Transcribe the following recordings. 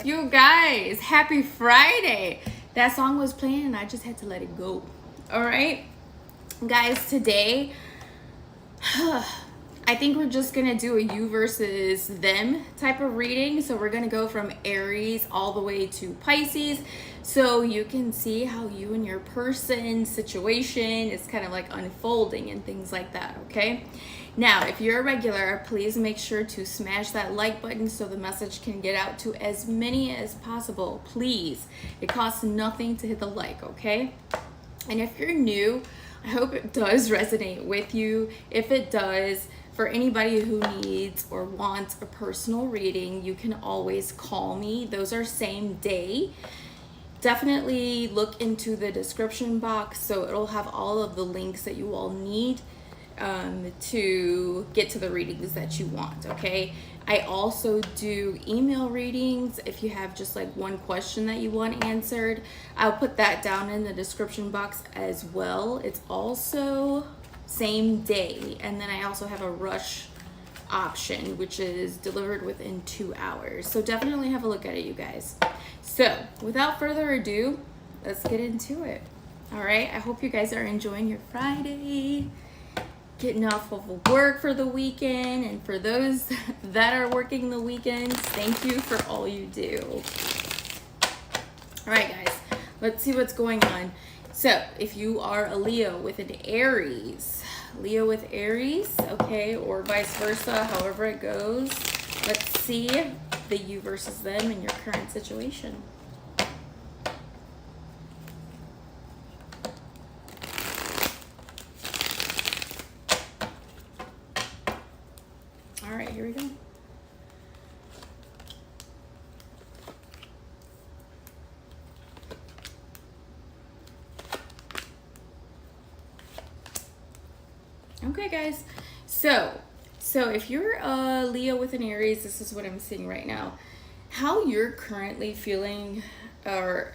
You guys, happy Friday. That song was playing and I just had to let it go. All right, guys, today I think we're just gonna do a you versus them type of reading. So we're gonna go from Aries all the way to Pisces, so you can see how you and your person situation is kind of like unfolding and things like that. Okay, now if you're a regular, please make sure to smash that like button so the message can get out to as many as possible. Please, it costs nothing to hit the like. Okay, and if you're new, I hope it does resonate with you. If it does, for anybody who needs or wants a personal reading, you can always call me. Those are same day. Definitely look into the description box, so it'll have all of the links that you all need to get to the readings that you want. Okay, I also do email readings. If you have just like one question that you want answered, I'll put that down in the description box as well. It's also same day, and then I also have a rush option, which is delivered within 2 hours. So definitely have a look at it, you guys. So without further ado, let's get into it. All right, I hope you guys are enjoying your Friday, getting off of work for the weekend, and for those that are working the weekends, thank you for all you do. All right, guys, let's see what's going on. So if you are a Leo with an Aries, Leo with Aries, okay, or vice versa, however it goes, let's see the you versus them in your current situation. All right, here we go. Okay, guys. So if you're a Leo with an Aries, this is what I'm seeing right now. How you're currently feeling, or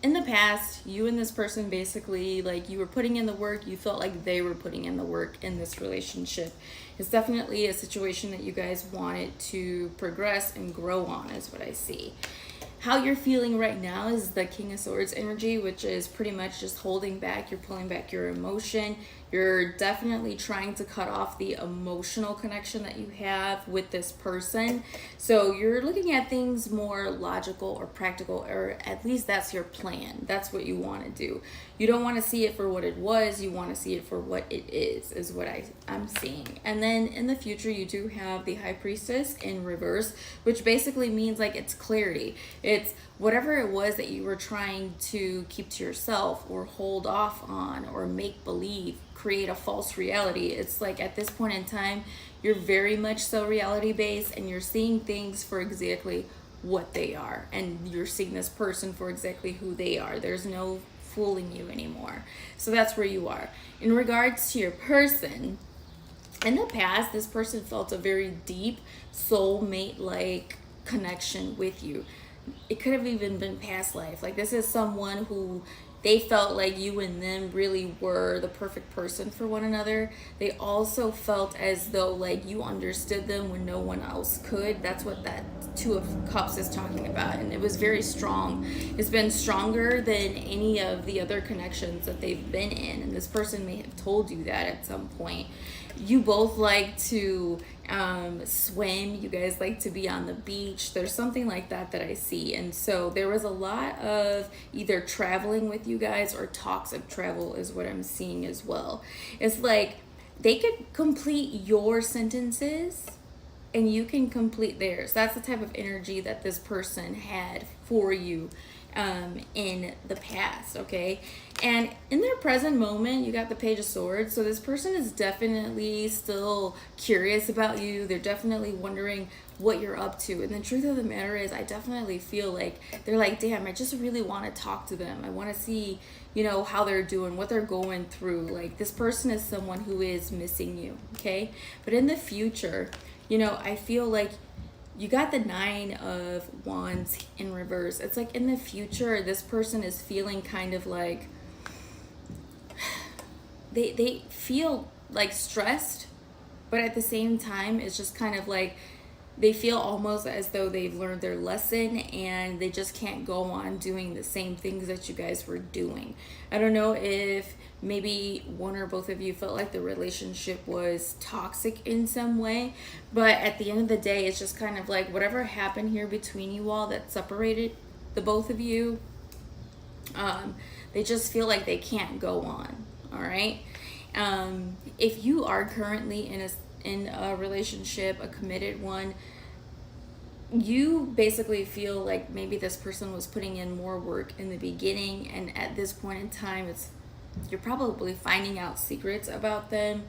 in the past, you and this person basically, like, you were putting in the work, you felt like they were putting in the work in this relationship. It's definitely a situation that you guys wanted to progress and grow on, is what I see. How you're feeling right now is the King of Swords energy, which is pretty much just holding back. You're pulling back your emotion. You're definitely trying to cut off the emotional connection that you have with this person. So you're looking at things more logical or practical, or at least that's your plan. That's what you want to do. You don't want to see it for what it was. You want to see it for what it is what I'm seeing. And then in the future, you do have the High Priestess in reverse, which basically means like it's clarity. It's whatever it was that you were trying to keep to yourself or hold off on or make believe, create a false reality. It's like at this point in time, you're very much so reality based, and you're seeing things for exactly what they are. And you're seeing this person for exactly who they are. There's no fooling you anymore. So that's where you are. In regards to your person, in the past, this person felt a very deep soulmate-like connection with you. It could have even been past life. Like, this is someone who they felt like you and them really were the perfect person for one another. They also felt as though like you understood them when no one else could. That's what that Two of Cups is talking about, and it was very strong. It's been stronger than any of the other connections that they've been in, and this person may have told you that at some point. You both like to swim. You guys like to be on the beach. There's something like that I see. And so there was a lot of either traveling with you guys or talks of travel is what I'm seeing as well. It's like they could complete your sentences and you can complete theirs. That's the type of energy that this person had for you in the past, okay? And in their present moment, you got the Page of Swords. So this person is definitely still curious about you. They're definitely wondering what you're up to. And the truth of the matter is, I definitely feel like they're like, damn, I just really want to talk to them. I want to see, you know, how they're doing, what they're going through. Like, this person is someone who is missing you, okay? But in the future, you know, I feel like you got the Nine of Wands in reverse. It's like in the future, this person is feeling kind of like they feel like stressed, but at the same time, it's just kind of like they feel almost as though they've learned their lesson and they just can't go on doing the same things that you guys were doing. I don't know if maybe one or both of you felt like the relationship was toxic in some way, but at the end of the day, it's just kind of like whatever happened here between you all that separated the both of you, they just feel like they can't go on. All right. If you are currently in a relationship, a committed one, you basically feel like maybe this person was putting in more work in the beginning, and at this point in time, you're probably finding out secrets about them,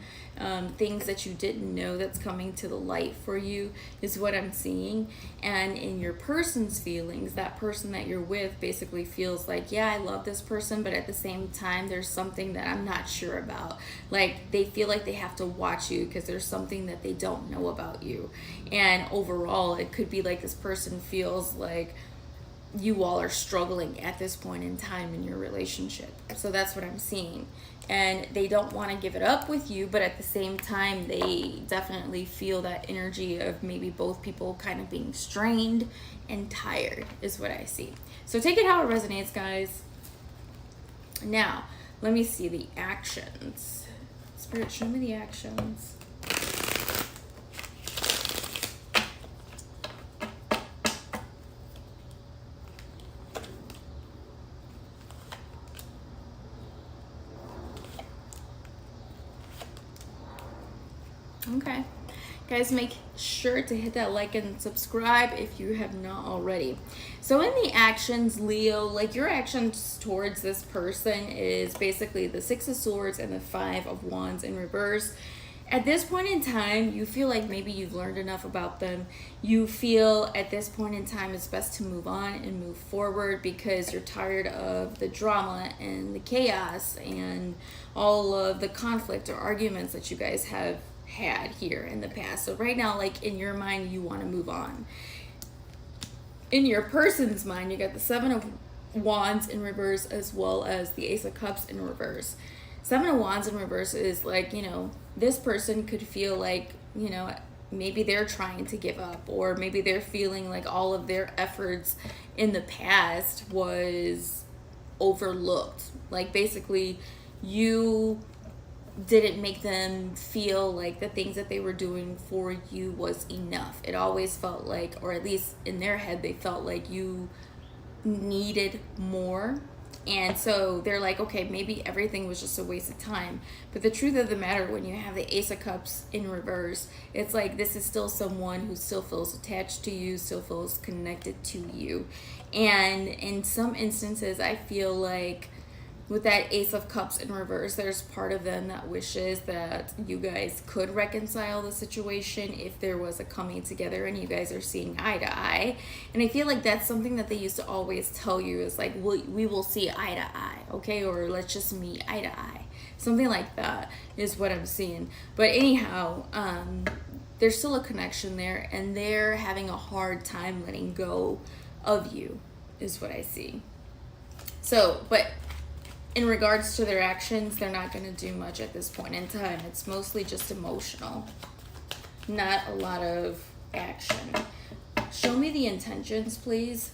things that you didn't know that's coming to the light for you is what I'm seeing. And in your person's feelings, that person that you're with basically feels like, yeah, I love this person, but at the same time, there's something that I'm not sure about. Like, they feel like they have to watch you because there's something that they don't know about you. And overall, it could be like this person feels like you all are struggling at this point in time in your relationship. So that's what I'm seeing. And they don't want to give it up with you, but at the same time, they definitely feel that energy of maybe both people kind of being strained and tired is what I see. So take it how it resonates, guys. Now, let me see the actions. Spirit, show me the actions. Okay, guys, make sure to hit that like and subscribe if you have not already. So in the actions, Leo, like your actions towards this person is basically the Six of Swords and the Five of Wands in reverse. At this point in time, you feel like maybe you've learned enough about them. You feel at this point in time it's best to move on and move forward because you're tired of the drama and the chaos and all of the conflict or arguments that you guys have had here in the past. So right now, like in your mind, you want to move on. In your person's mind, you got the Seven of Wands in reverse as well as the Ace of Cups in reverse. Seven of Wands in reverse is like, this person could feel like, maybe they're trying to give up, or maybe they're feeling like all of their efforts in the past was overlooked. Like basically you didn't make them feel like the things that they were doing for you was enough. It always felt like, or at least in their head, they felt like you needed more. And so they're like, okay, maybe everything was just a waste of time. But the truth of the matter, when you have the Ace of Cups in reverse, it's like this is still someone who still feels attached to you, still feels connected to you. And in some instances, I feel like with that Ace of Cups in reverse, there's part of them that wishes that you guys could reconcile the situation if there was a coming together and you guys are seeing eye to eye. And I feel like that's something that they used to always tell you is like, we will see eye to eye, okay? Or let's just meet eye to eye. Something like that is what I'm seeing. But anyhow, there's still a connection there, and they're having a hard time letting go of you is what I see. So, but in regards to their actions, they're not going to do much at this point in time. It's mostly just emotional, not a lot of action. Show me the intentions, please.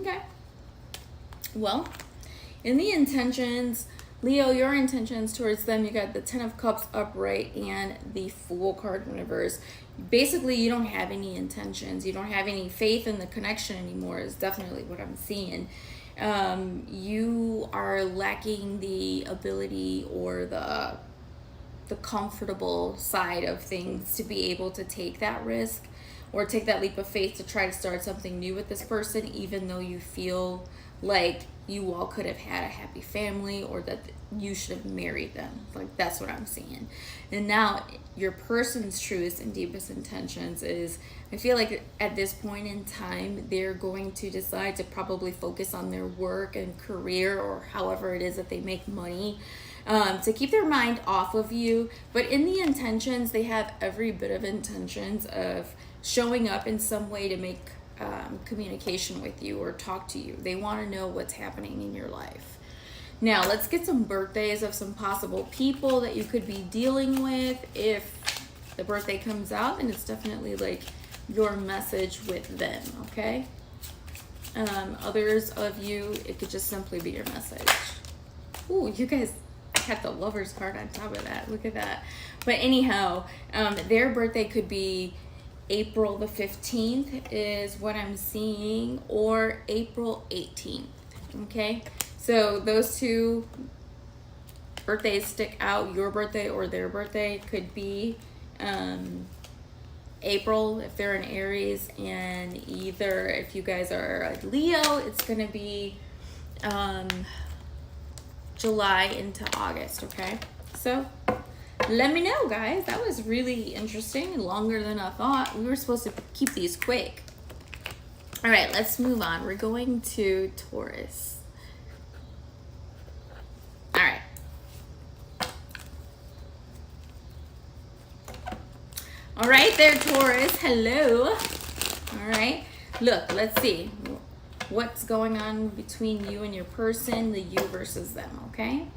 Okay. Well, in the intentions, Leo, your intentions towards them, you got the Ten of Cups upright and the Fool card in reverse. Basically, you don't have any intentions. You don't have any faith in the connection anymore is definitely what I'm seeing. You are lacking the ability or the comfortable side of things to be able to take that risk or take that leap of faith to try to start something new with this person, even though you feel like you all could have had a happy family or that you should have married them. Like, that's what I'm seeing. And now your person's truest and deepest intentions is, I feel like at this point in time, they're going to decide to probably focus on their work and career or however it is that they make money, to keep their mind off of you. But in the intentions, they have every bit of intentions of showing up in some way to make communication with you or talk to you. They want to know what's happening in your life. Now, let's get some birthdays of some possible people that you could be dealing with. If the birthday comes out, and it's definitely like your message with them, okay? Others of you, it could just simply be your message. Ooh, you guys had the Lovers card on top of that. Look at that. But anyhow, their birthday could be April the 15th is what I'm seeing, or April 18th, okay? So those two birthdays stick out. Your birthday or their birthday could be April if they're an Aries, and either if you guys are a Leo, it's going to be July into August, okay? So let me know, guys. That was really interesting, longer than I thought. We were supposed to keep these quick. All right, let's move on. We're going to Taurus. All right. All right there, Taurus. Hello. All right. Look, let's see what's going on between you and your person, the you versus them, okay?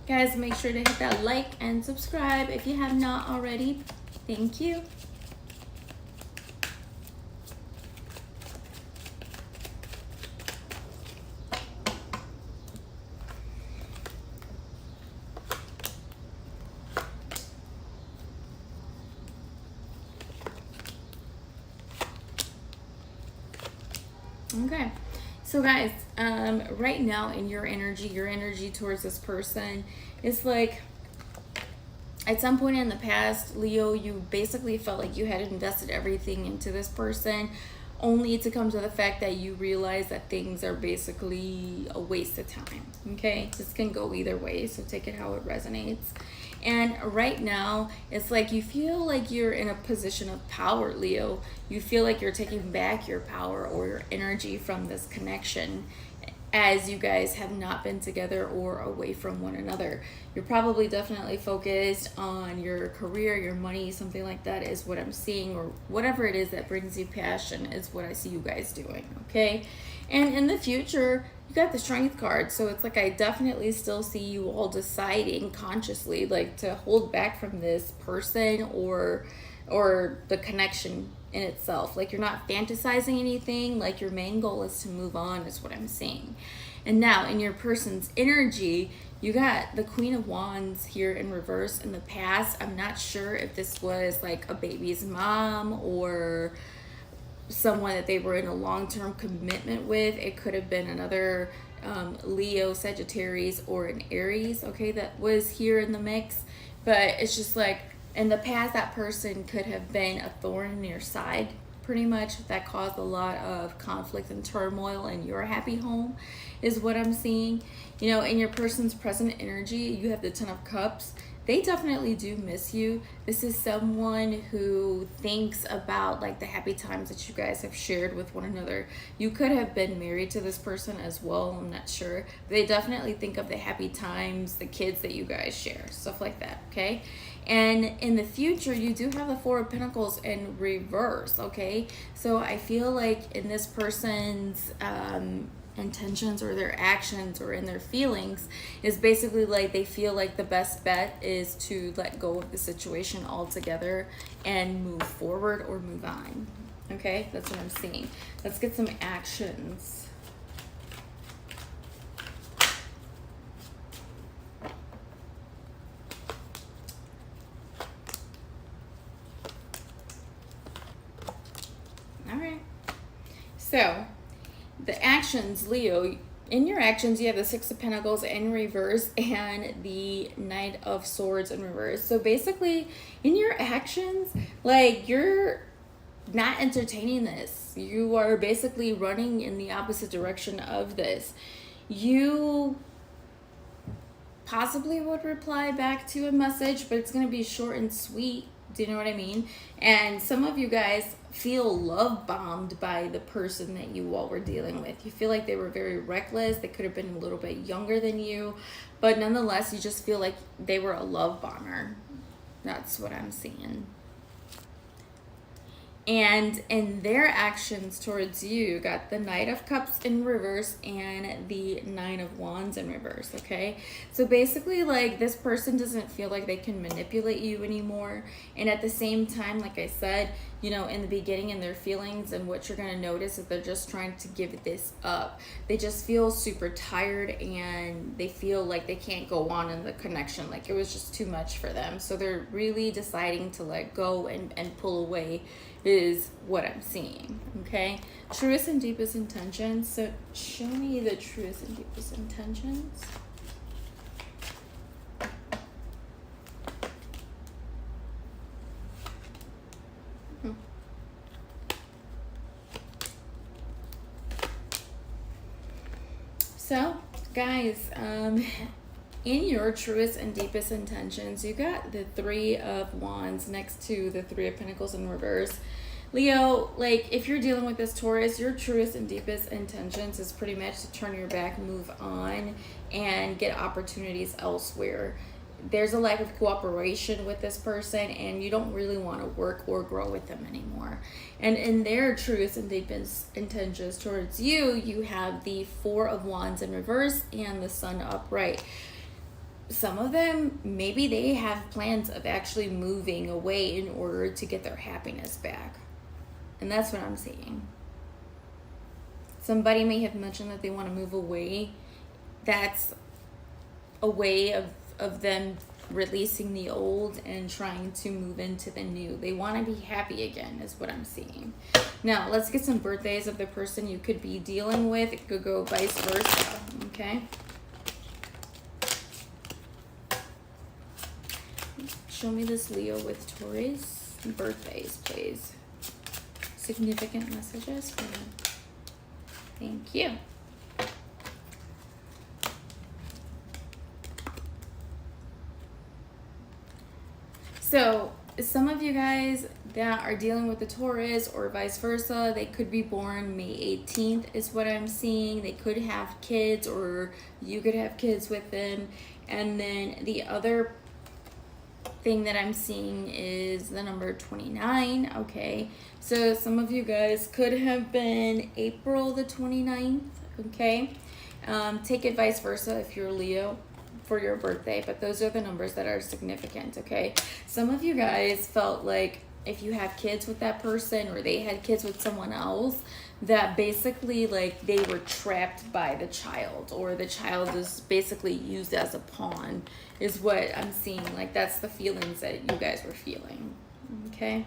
Guys, make sure to hit that like and subscribe if you have not already. Thank you. Okay, so guys, right now in your energy towards this person is like, at some point in the past, Leo, you basically felt like you had invested everything into this person, only to come to the fact that you realize that things are basically a waste of time, okay? This can go either way, so take it how it resonates. And right now, it's like you feel like you're in a position of power, Leo. You feel like you're taking back your power or your energy from this connection, as you guys have not been together or away from one another. You're probably definitely focused on your career, your money, something like that is what I'm seeing, or whatever it is that brings you passion is what I see you guys doing, okay? And in the future, you got the Strength card, so it's like I definitely still see you all deciding consciously like to hold back from this person or the connection in itself. Like you're not fantasizing anything, like your main goal is to move on is what I'm seeing. And now in your person's energy, you got the Queen of Wands here in reverse. In the past, I'm not sure if this was like a baby's mom or someone that they were in a long-term commitment with. It could have been another Leo, Sagittarius, or an Aries, okay, that was here in the mix. But it's just like in the past, that person could have been a thorn in your side, pretty much, that caused a lot of conflict and turmoil in your happy home is what I'm seeing. You know, in your person's present energy, you have the Ten of Cups. They definitely do miss you. This is someone who thinks about like the happy times that you guys have shared with one another. You could have been married to this person as well, I'm not sure. They definitely think of the happy times, the kids that you guys share, stuff like that, okay? And in the future, you do have the Four of Pentacles in reverse, okay? So I feel like in this person's intentions or their actions or in their feelings is basically like they feel like the best bet is to let go of the situation altogether and move forward or move on, okay? That's what I'm seeing. Let's get some actions. All right, so the actions, Leo, in your actions, you have the Six of Pentacles in reverse and the Knight of Swords in reverse. So basically, in your actions, like you're not entertaining this. You are basically running in the opposite direction of this. You possibly would reply back to a message, but it's going to be short and sweet. Do you know what I mean? And some of you guys feel love bombed by the person that you all were dealing with. You feel like they were very reckless. They could have been a little bit younger than you, but nonetheless, you just feel like they were a love bomber. That's what I'm seeing. And in their actions towards you, got the Knight of Cups in reverse and the Nine of Wands in reverse, okay? So basically, like, this person doesn't feel like they can manipulate you anymore. And at the same time, like I said, you know, in the beginning, in their feelings, and what you're going to notice is they're just trying to give this up. They just feel super tired, and they feel like they can't go on in the connection. Like, it was just too much for them. So they're really deciding to let go and pull away, is what I'm seeing, okay? Truest and deepest intentions. So show me the truest and deepest intentions. So, guys, in your truest and deepest intentions, you got the Three of Wands next to the Three of Pentacles in reverse. Leo, like, if you're dealing with this Taurus, your truest and deepest intentions is pretty much to turn your back, move on, and get opportunities elsewhere. There's a lack of cooperation with this person, and you don't really want to work or grow with them anymore. And in their truest and deepest intentions towards you, you have the Four of Wands in reverse and the Sun upright. Some of them, maybe they have plans of actually moving away in order to get their happiness back. And that's what I'm seeing. Somebody may have mentioned that they want to move away. That's a way of them releasing the old and trying to move into the new. They want to be happy again, is what I'm seeing. Now, let's get some birthdays of the person you could be dealing with. It could go vice versa, okay? Show me this Leo with Taurus. Birthdays, please. Significant messages for them. Thank you. So, some of you guys that are dealing with the Taurus or vice versa, they could be born May 18th is what I'm seeing. They could have kids, or you could have kids with them. And then the other thing that I'm seeing is the number 29, okay? So some of you guys could have been April the 29th, okay? Take it vice versa if you're Leo for your birthday, but those are the numbers that are significant, okay? Some of you guys felt like if you have kids with that person, or they had kids with someone else, that basically, like, they were trapped by the child, or the child is basically used as a pawn, is what I'm seeing. Like, that's the feelings that you guys were feeling, okay?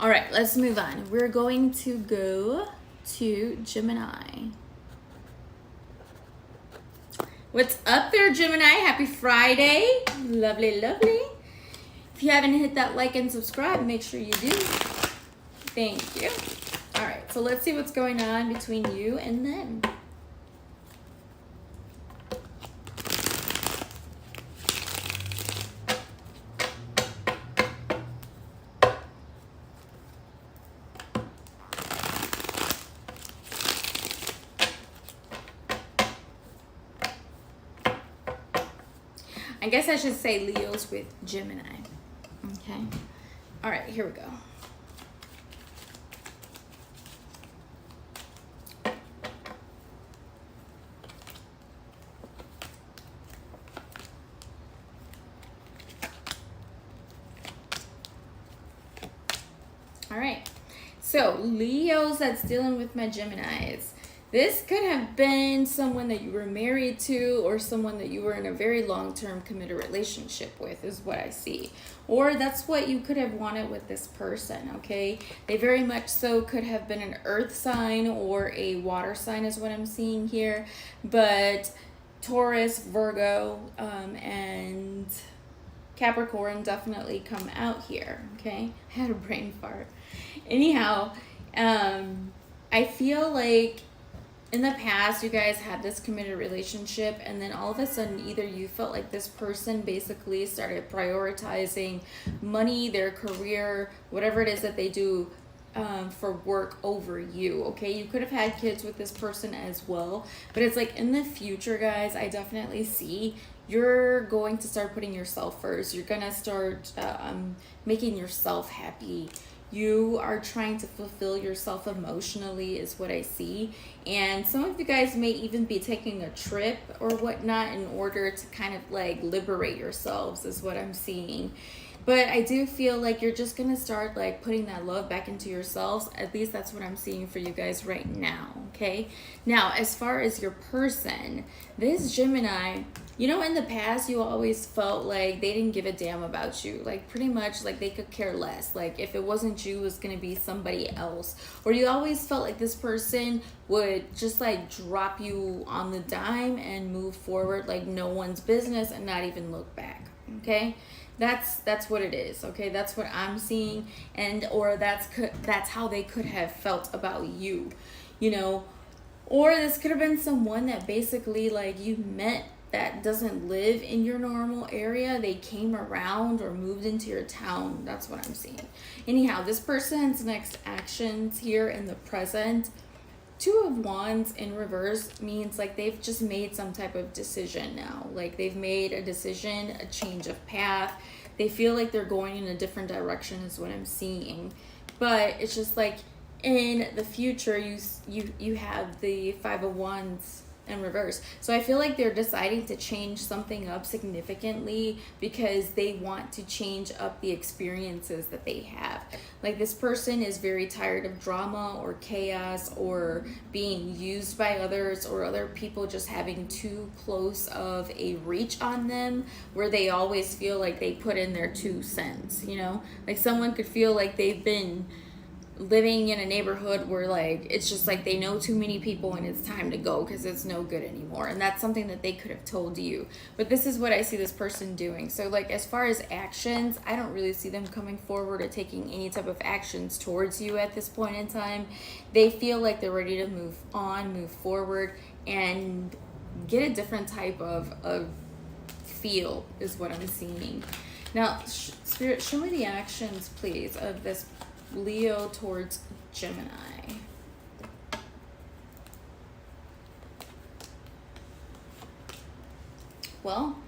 All right, let's move on. We're going to go to Gemini. What's up there, Gemini? Happy Friday. Lovely, lovely. If you haven't hit that like and subscribe, make sure you do. Thank you. All right, so let's see what's going on between you and them. I guess I should say Leos with Gemini. Okay. All right, here we go. All right. So, Leos that's dealing with my Geminis. This could have been someone that you were married to, or someone that you were in a very long-term committed relationship with, is what I see. Or that's what you could have wanted with this person, okay? They very much so could have been an earth sign or a water sign, is what I'm seeing here. But Taurus, Virgo, and Capricorn definitely come out here, okay? I had a brain fart. Anyhow, I feel like in the past, you guys had this committed relationship, and then all of a sudden, either you felt like this person basically started prioritizing money, their career, whatever it is that they do for work over you, okay? You could have had kids with this person as well, but it's like in the future, guys, I definitely see you're going to start putting yourself first. You're going to start making yourself happy. You are trying to fulfill yourself emotionally is what I see. And some of you guys may even be taking a trip or whatnot in order to kind of like liberate yourselves is what I'm seeing. But I do feel like you're just going to start like putting that love back into yourselves. At least that's what I'm seeing for you guys right now, okay? Now, as far as your person, this Gemini, you know, in the past, you always felt like they didn't give a damn about you. Like, pretty much, like, they could care less. Like, if it wasn't you, it was going to be somebody else. Or you always felt like this person would just, like, drop you on the dime and move forward like no one's business and not even look back, okay? That's what it is, okay? That's what I'm seeing, and or that's how they could have felt about you, you know? Or this could have been someone that basically like you met that doesn't live in your normal area. They came around or moved into your town. That's what I'm seeing. Anyhow, this person's next actions here in the present, Two of Wands in reverse means like they've just made some type of decision now. Like they've made a decision, a change of path. They feel like they're going in a different direction is what I'm seeing. But it's just like in the future, you have the Five of Wands in reverse. So I feel like they're deciding to change something up significantly because they want to change up the experiences that they have. Like this person is very tired of drama or chaos or being used by others or other people just having too close of a reach on them where they always feel like they put in their 2 cents, you know? Like someone could feel like they've been living in a neighborhood where like it's just like they know too many people and it's time to go because it's no good anymore, and that's something that they could have told you. But this is what I see this person doing. So like as far as actions, I don't really see them coming forward or taking any type of actions towards you at this point in time. They feel like they're ready to move on, move forward, and get a different type of feel is what I'm seeing. Now Spirit, show me the actions please of this Leo towards Gemini. Well,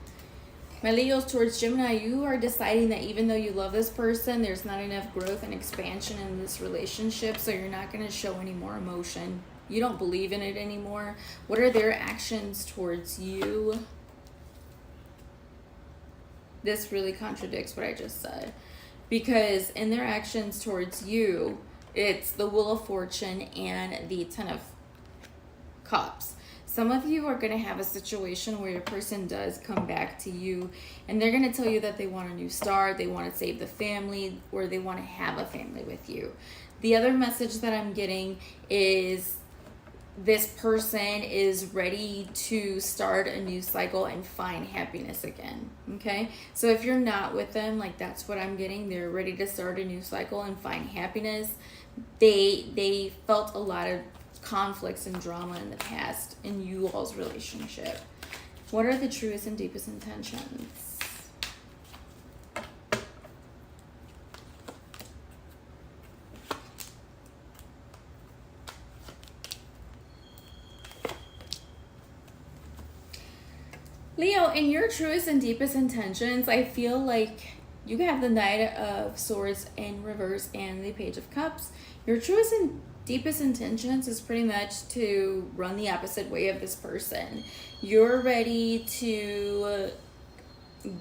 my Leos towards Gemini, you are deciding that even though you love this person, there's not enough growth and expansion in this relationship, so you're not going to show any more emotion. You don't believe in it anymore. What are their actions towards you? This really contradicts what I just said. Because in their actions towards you, it's the Wheel of Fortune and the Ten of Cups. Some of you are going to have a situation where your person does come back to you and they're going to tell you that they want a new start, they want to save the family, or they want to have a family with you. The other message that I'm getting is this person is ready to start a new cycle and find happiness again, okay? So if you're not with them, like that's what I'm getting. They're ready to start a new cycle and find happiness. They felt a lot of conflicts and drama in the past in you all's relationship. What are the truest and deepest intentions? Leo, in your truest and deepest intentions, I feel like you have the Knight of Swords in reverse and the Page of Cups. Your truest and deepest intentions is pretty much to run the opposite way of this person. You're ready to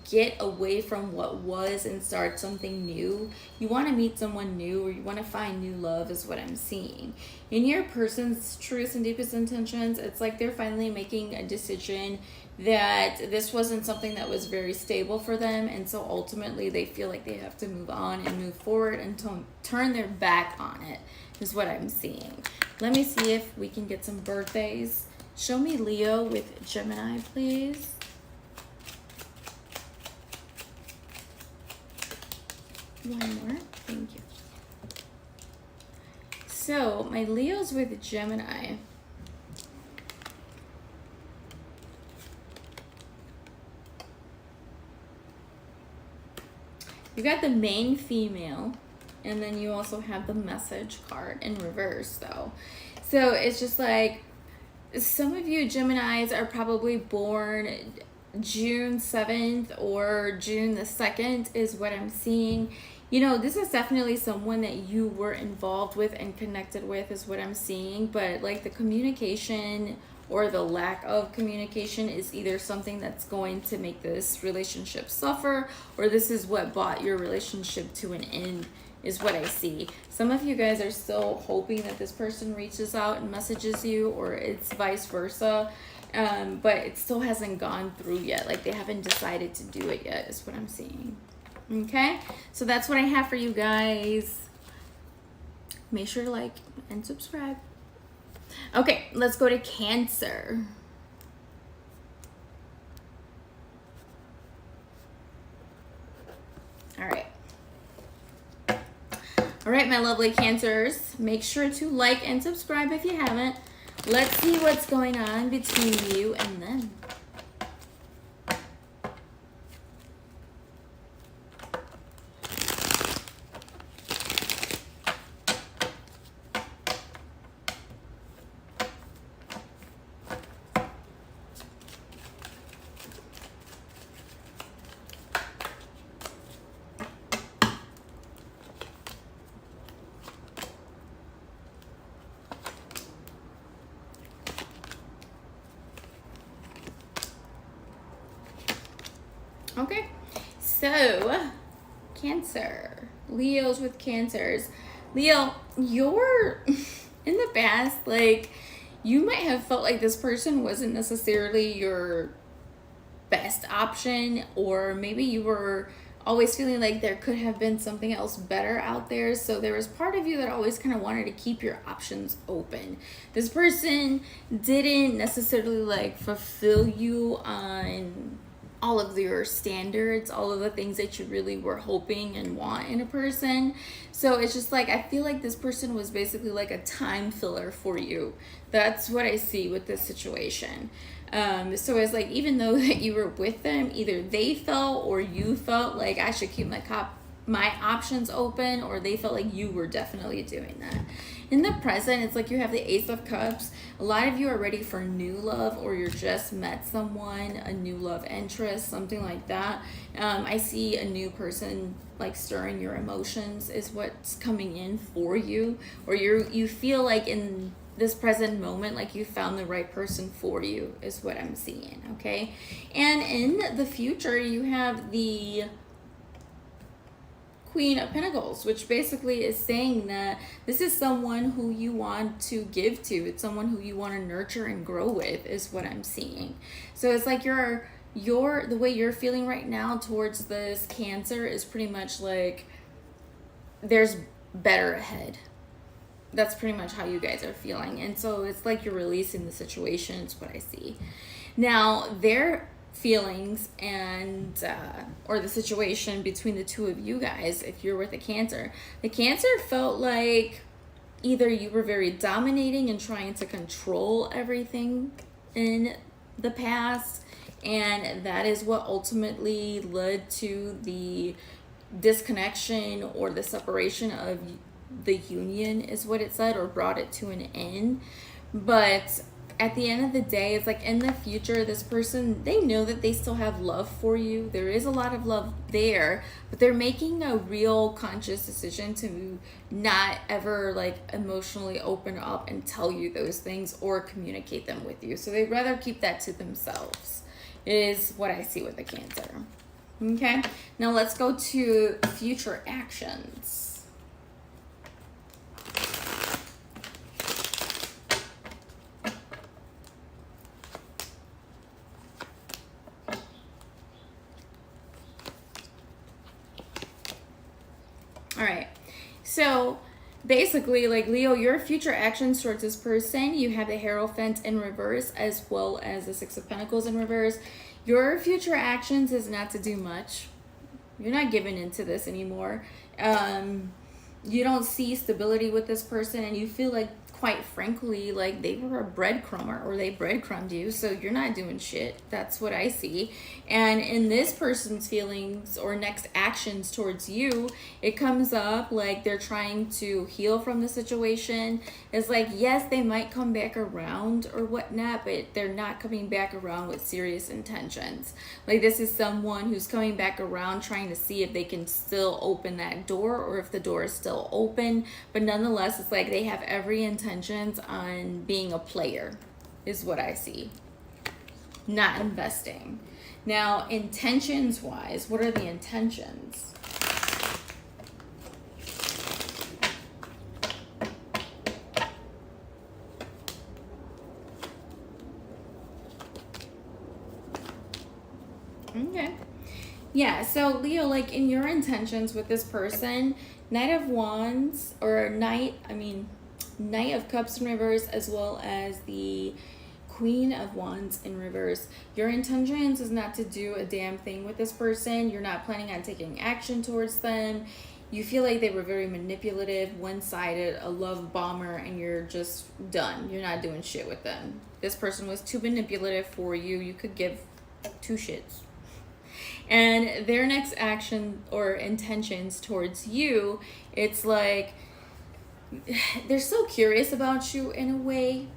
get away from what was and start something new. You want to meet someone new, or you want to find new love is what I'm seeing. In your person's truest and deepest intentions, it's like they're finally making a decision that this wasn't something that was very stable for them, and so ultimately they feel like they have to move on and move forward and turn their back on it is what I'm seeing. Let me see if we can get some birthdays. Show me Leo with Gemini, please. One more. Thank you. So, my Leos with Gemini. You got the main female, and then you also have the message card in reverse, though. So, it's just like some of you Geminis are probably born June 7th or June the 2nd is what I'm seeing. This is definitely someone that you were involved with and connected with is what I'm seeing. But like the communication or the lack of communication is either something that's going to make this relationship suffer, or this is what brought your relationship to an end, is what I see. Some of you guys are still hoping that this person reaches out and messages you, or it's vice versa. But it still hasn't gone through yet. Like they haven't decided to do it yet, is what I'm seeing. Okay, so that's what I have for you guys. Make sure to like and subscribe. Okay, let's go to Cancer. All right. All right, my lovely Cancers. Make sure to like and subscribe if you haven't. Let's see what's going on between you and them. Okay, so Cancer, Leos with Cancers. Leo, you're in the past, like you might have felt like this person wasn't necessarily your best option, or maybe you were always feeling like there could have been something else better out there. So there was part of you that always kind of wanted to keep your options open. This person didn't necessarily like fulfill you on all of your standards, all of the things that you really were hoping and want in a person. So it's just like, I feel like this person was basically like a time filler for you. That's what I see with this situation. So it's like, even though that you were with them, either they felt or you felt like I should keep my options open, or they felt like you were definitely doing that. In the present, it's like you have the Ace of Cups. A lot of you are ready for new love, or you're just met someone, a new love interest, something like that. I see a new person like stirring your emotions is what's coming in for you, or you feel like in this present moment like you found the right person for you is what I'm seeing. Okay, and in the future you have the Queen of Pentacles, which basically is saying that this is someone who you want to give to. It's someone who you want to nurture and grow with is what I'm seeing. So it's like the way you're feeling right now towards this Cancer is pretty much like there's better ahead. That's pretty much how you guys are feeling. And so it's like you're releasing the situation. It's what I see. Now, their feelings and or the situation between the two of you guys, if you're with a Cancer, the Cancer felt like either you were very dominating and trying to control everything in the past, and that is what ultimately led to the disconnection or the separation of the union, is what it said, or brought it to an end. But at the end of the day, it's like in the future, this person, they know that they still have love for you. There is a lot of love there, but they're making a real conscious decision to not ever like emotionally open up and tell you those things or communicate them with you. So they'd rather keep that to themselves, is what I see with the Cancer. Okay, now let's go to future actions. All right, so basically, like Leo, your future actions towards this person, you have the Hierophant in reverse as well as the Six of Pentacles in reverse. Your future actions is not to do much. You're not giving into this anymore. You don't see stability with this person, and you feel like quite frankly, like they were a breadcrumber or they breadcrumbed you, so you're not doing shit. That's what I see. And in this person's feelings or next actions towards you, it comes up like they're trying to heal from the situation. It's like, yes, they might come back around or whatnot, but they're not coming back around with serious intentions. Like this is someone who's coming back around trying to see if they can still open that door or if the door is still open. But nonetheless, it's like they have every intentions on being a player, is what I see. Not investing. Now, intentions wise, what are the intentions? Okay. Yeah, so Leo, like in your intentions with this person, Knight of Wands or Knight of Cups in reverse, as well as the Queen of Wands in reverse. Your intentions is not to do a damn thing with this person. You're not planning on taking action towards them. You feel like they were very manipulative, one-sided, a love bomber, and you're just done. You're not doing shit with them. This person was too manipulative for you. You could give two shits. And their next action or intentions towards you, it's like they're so curious about you in a way.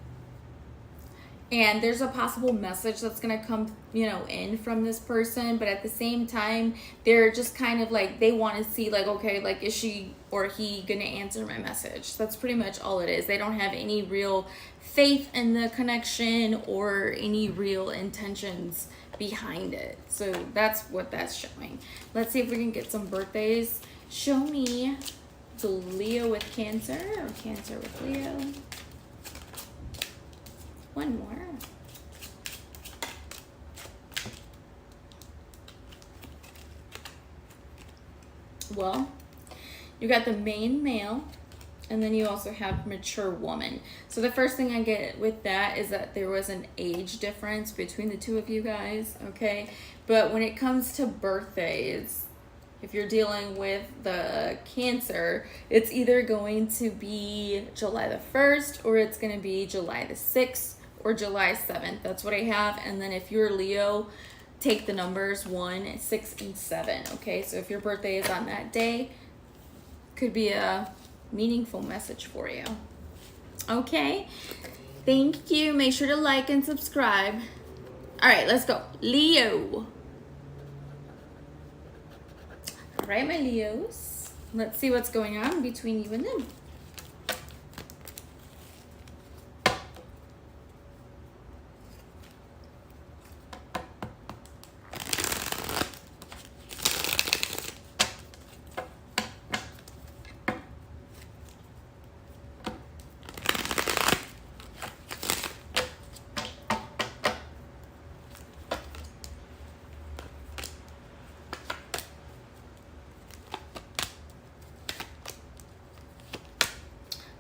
And there's a possible message that's going to come, in from this person. But at the same time, they're just kind of like, they want to see like, okay, like, is she or he going to answer my message? That's pretty much all it is. They don't have any real faith in the connection or any real intentions behind it. So that's what that's showing. Let's see if we can get some birthdays. Show me the Leo with Cancer or Cancer with Leo. One more. Well, you got the main male, and then you also have mature woman. So the first thing I get with that is that there was an age difference between the two of you guys, okay? But when it comes to birthdays, if you're dealing with the Cancer, it's either going to be July the 1st or it's going to be July the 6th or July 7th. That's what I have. And then if you're Leo, take the numbers 1, 6, and 7, okay? So if your birthday is on that day, could be a meaningful message for you. Okay, thank you. Make sure to like and subscribe. All right, let's go. Leo. All right, my Leos. Let's see what's going on between you and them.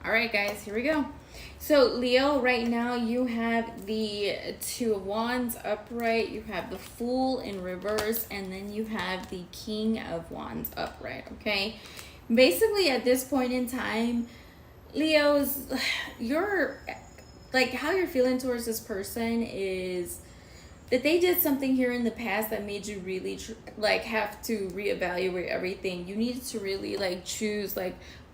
All right, guys, here we go. So Leo, right now you have the Two of Wands upright, you have the Fool in reverse, and then you have the King of Wands upright, okay? Basically, at this point in time, Leos, you're, like, how you're feeling towards this person is that they did something here in the past that made you really have to reevaluate everything. You needed to really choose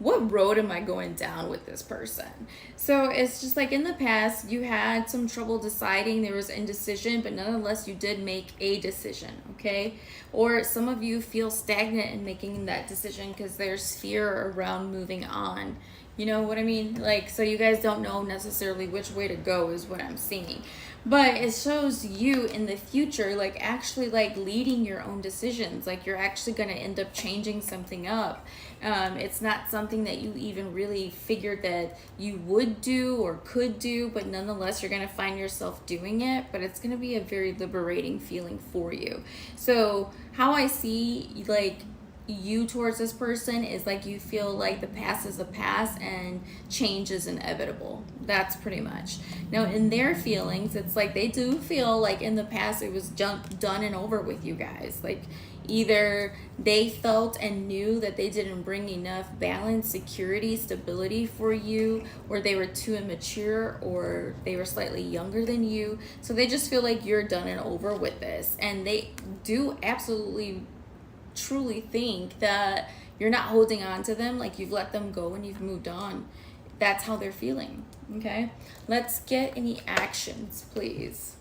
what road am I going down with this person. So it's just like in the past you had some trouble deciding, there was indecision, but nonetheless you did make a decision, okay? Or some of you feel stagnant in making that decision because there's fear around moving on. You know what I mean? So you guys don't know necessarily which way to go is what I'm seeing. But it shows you in the future, actually leading your own decisions. You're actually going to end up changing something up. It's not something that you even really figured that you would do or could do, but nonetheless, you're going to find yourself doing it. But it's going to be a very liberating feeling for you. So how I see, you towards this person is you feel like the past is the past and change is inevitable. That's pretty much. Now in their feelings, it's they do feel in the past it was done and over with you guys. Either they felt and knew that they didn't bring enough balance, security, stability for you, or they were too immature, or they were slightly younger than you. So they just feel like you're done and over with this. And they do absolutely, truly think that you're not holding on to them, like you've let them go and you've moved on. That's how they're feeling, okay? Let's get any actions, please.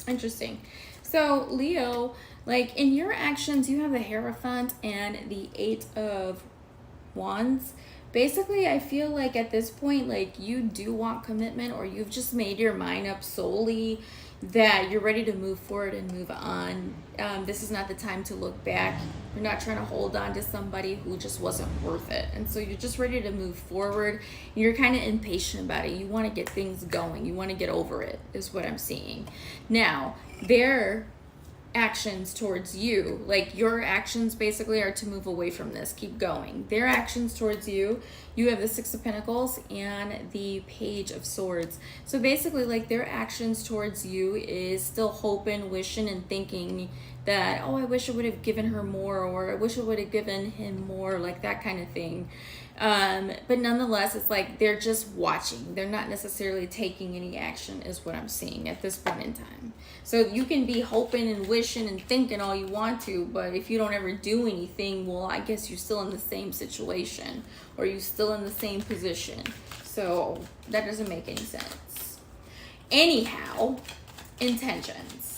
Interesting. So Leo, like in your actions, you have the Hierophant and the Eight of Wands. Basically, I feel like at this point, like you do want commitment, or you've just made your mind up solely that you're ready to move forward and move on. This is not the time to look back. You're not trying to hold on to somebody who just wasn't worth it. And so you're just ready to move forward. You're kind of impatient about it. You want to get things going. You want to get over it, is what I'm seeing. Now, their actions towards you, like your actions basically are to move away from this, keep going. Their actions towards you, you have the Six of Pentacles and the Page of Swords. So basically, like their actions towards you is still hoping, wishing, and thinking that, oh, I wish I would have given her more, or I wish I would have given him more, like that kind of thing. But nonetheless, it's like they're just watching. They're not necessarily taking any action, is what I'm seeing at this point in time. So you can be hoping and wishing and thinking all you want to, but if you don't ever do anything, well, I guess you're still in the same situation, or you're still in the same position. So that doesn't make any sense. Anyhow, intentions.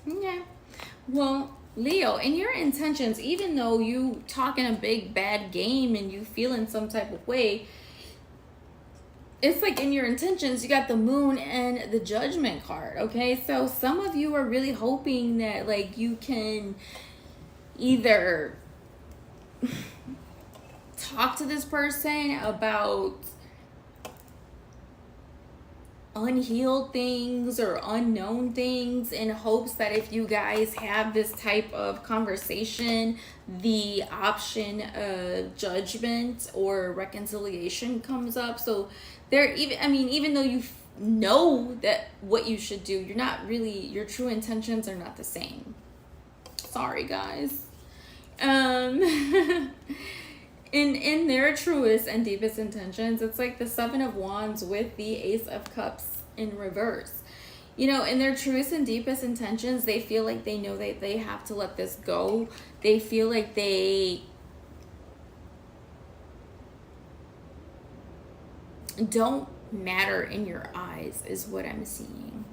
Okay. Well, Leo, in your intentions, even though you talking a big bad game and you feeling some type of way, it's like in your intentions, you got the Moon and the Judgment card, okay? So some of you are really hoping that like you can either talk to this person about unhealed things or unknown things, in hopes that if you guys have this type of conversation, the option of judgment or reconciliation comes up. So there, even though you know that what you should do, you're not really, your true intentions are not the same. Sorry, guys. In their truest and deepest intentions, it's like the Seven of Wands with the Ace of Cups in reverse. You know, in their truest and deepest intentions, they feel like they know that they have to let this go. They feel like they don't matter in your eyes, is what I'm seeing.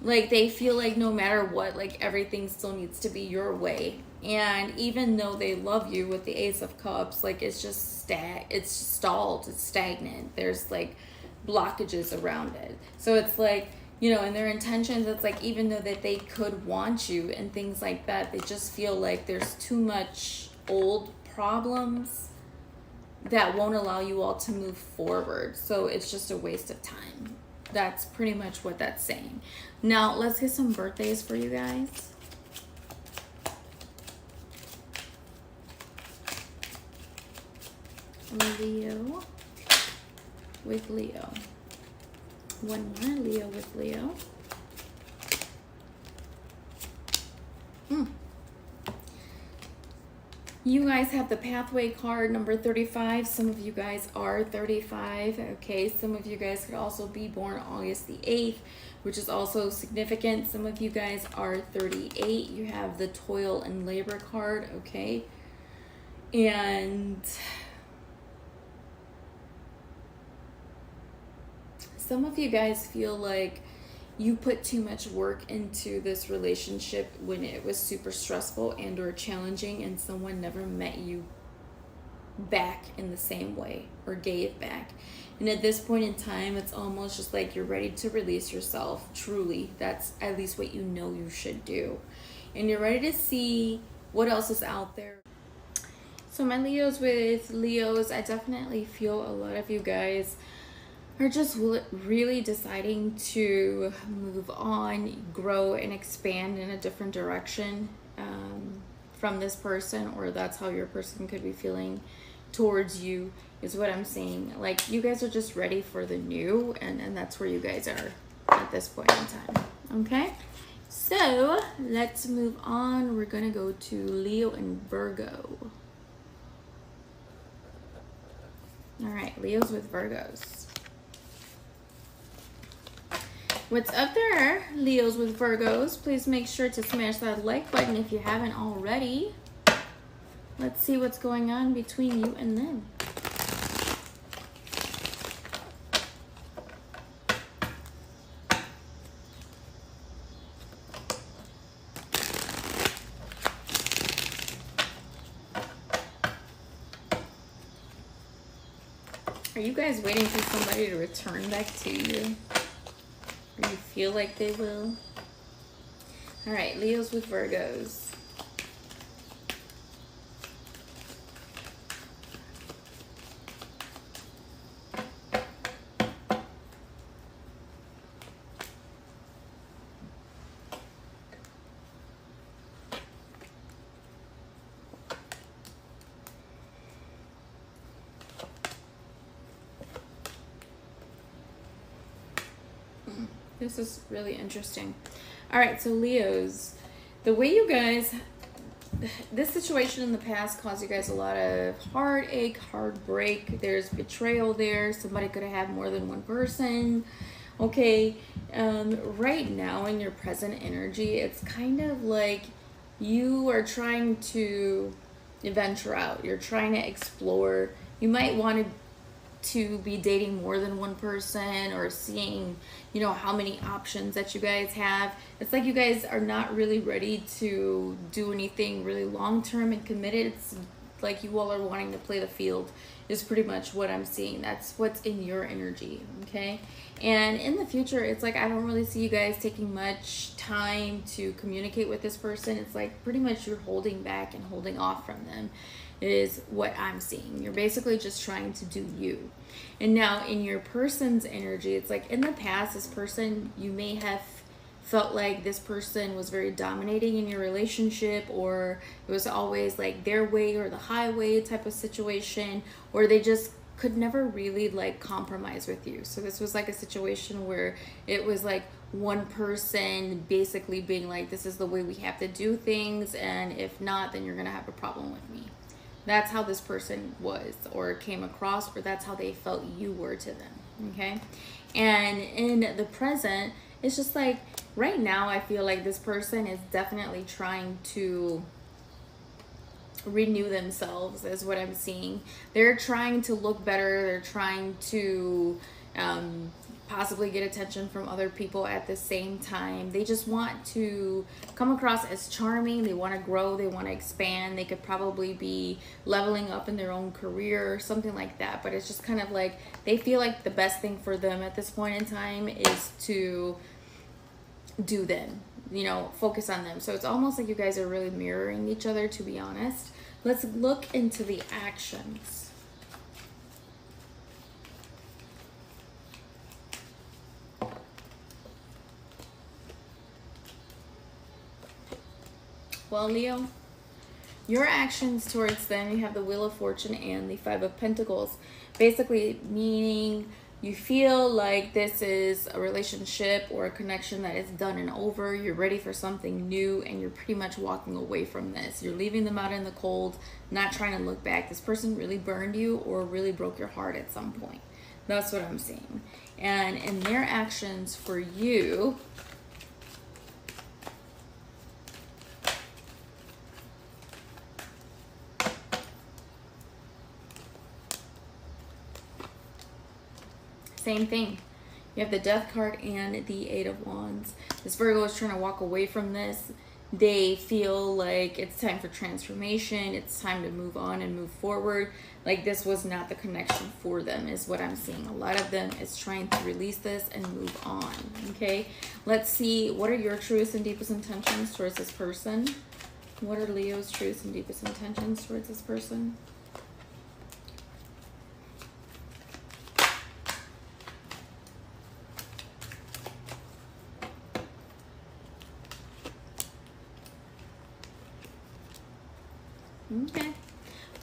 Like they feel like no matter what, like everything still needs to be your way. And even though they love you with the Ace of Cups, like it's just it's stalled, it's stagnant. There's like blockages around it. So it's like, you know, in their intentions, it's like even though that they could want you and things like that, they just feel like there's too much old problems that won't allow you all to move forward. So it's just a waste of time. That's pretty much what that's saying. Now, let's get some birthdays for you guys. Leo with Leo. One more, Leo with Leo. You guys have the pathway card number 35. Some of you guys are 35. Okay, some of you guys could also be born August the 8th, which is also significant. Some of you guys are 38. You have the toil and labor card. Okay, and some of you guys feel like you put too much work into this relationship when it was super stressful and or challenging, and someone never met you back in the same way or gave back. And at this point in time, it's almost just like you're ready to release yourself. Truly, that's at least what you know you should do. And you're ready to see what else is out there. So my Leos with Leos, I definitely feel a lot of you guys are just really deciding to move on, grow, and expand in a different direction from this person, or that's how your person could be feeling towards you, is what I'm saying. Like, you guys are just ready for the new, and that's where you guys are at this point in time. Okay, so let's move on. We're gonna go to Leo and Virgo. All right, Leos with Virgos. What's up there, Leos with Virgos? Please make sure to smash that like button if you haven't already. Let's see what's going on between you and them. Are you guys waiting for somebody to return back to you? Or you feel like they will? All right, Leos with Virgos. This is really interesting. All right, so Leos, the way you guys, this situation in the past caused you guys a lot of heartache, heartbreak. There's betrayal there. Somebody could have had more than one person. Okay, right now in your present energy, it's kind of like you are trying to venture out. You're trying to explore. You might want to be dating more than one person, or seeing, you know, how many options that you guys have. It's like you guys are not really ready to do anything really long-term and committed. It's like you all are wanting to play the field, is pretty much what I'm seeing. That's what's in your energy, okay? And in the future, it's like I don't really see you guys taking much time to communicate with this person. It's like pretty much you're holding back and holding off from them, is what I'm seeing. You're basically just trying to do you. And now in your person's energy, it's like in the past, this person, you may have felt like this person was very dominating in your relationship, or it was always like their way or the highway type of situation, or they just could never really like compromise with you. So this was like a situation where it was like one person basically being like, this is the way we have to do things, and if not, then you're gonna have a problem with me. That's how this person was, or came across, or that's how they felt you were to them, okay? And in the present, it's just like, right now, I feel like this person is definitely trying to renew themselves, is what I'm seeing. They're trying to look better. They're trying to possibly get attention from other people at the same time. They just want to come across as charming. They want to grow. They want to expand. They could probably be leveling up in their own career or something like that. But it's just kind of like they feel like the best thing for them at this point in time is to do them, you know, focus on them. So it's almost like you guys are really mirroring each other, to be honest. Let's look into the actions. Well, Leo, your actions towards them, you have the Wheel of Fortune and the Five of Pentacles. Basically meaning you feel like this is a relationship or a connection that is done and over. You're ready for something new, and you're pretty much walking away from this. You're leaving them out in the cold, not trying to look back. This person really burned you or really broke your heart at some point. That's what I'm seeing. And in their actions for you, same thing. You have the Death card and the Eight of Wands. This Virgo is trying to walk away from this. They feel like it's time for transformation. It's time to move on and move forward. Like this was not the connection for them, is what I'm seeing. A lot of them is trying to release this and move on. Okay, let's see. What are your truest and deepest intentions towards this person? What are Leo's truest and deepest intentions towards this person?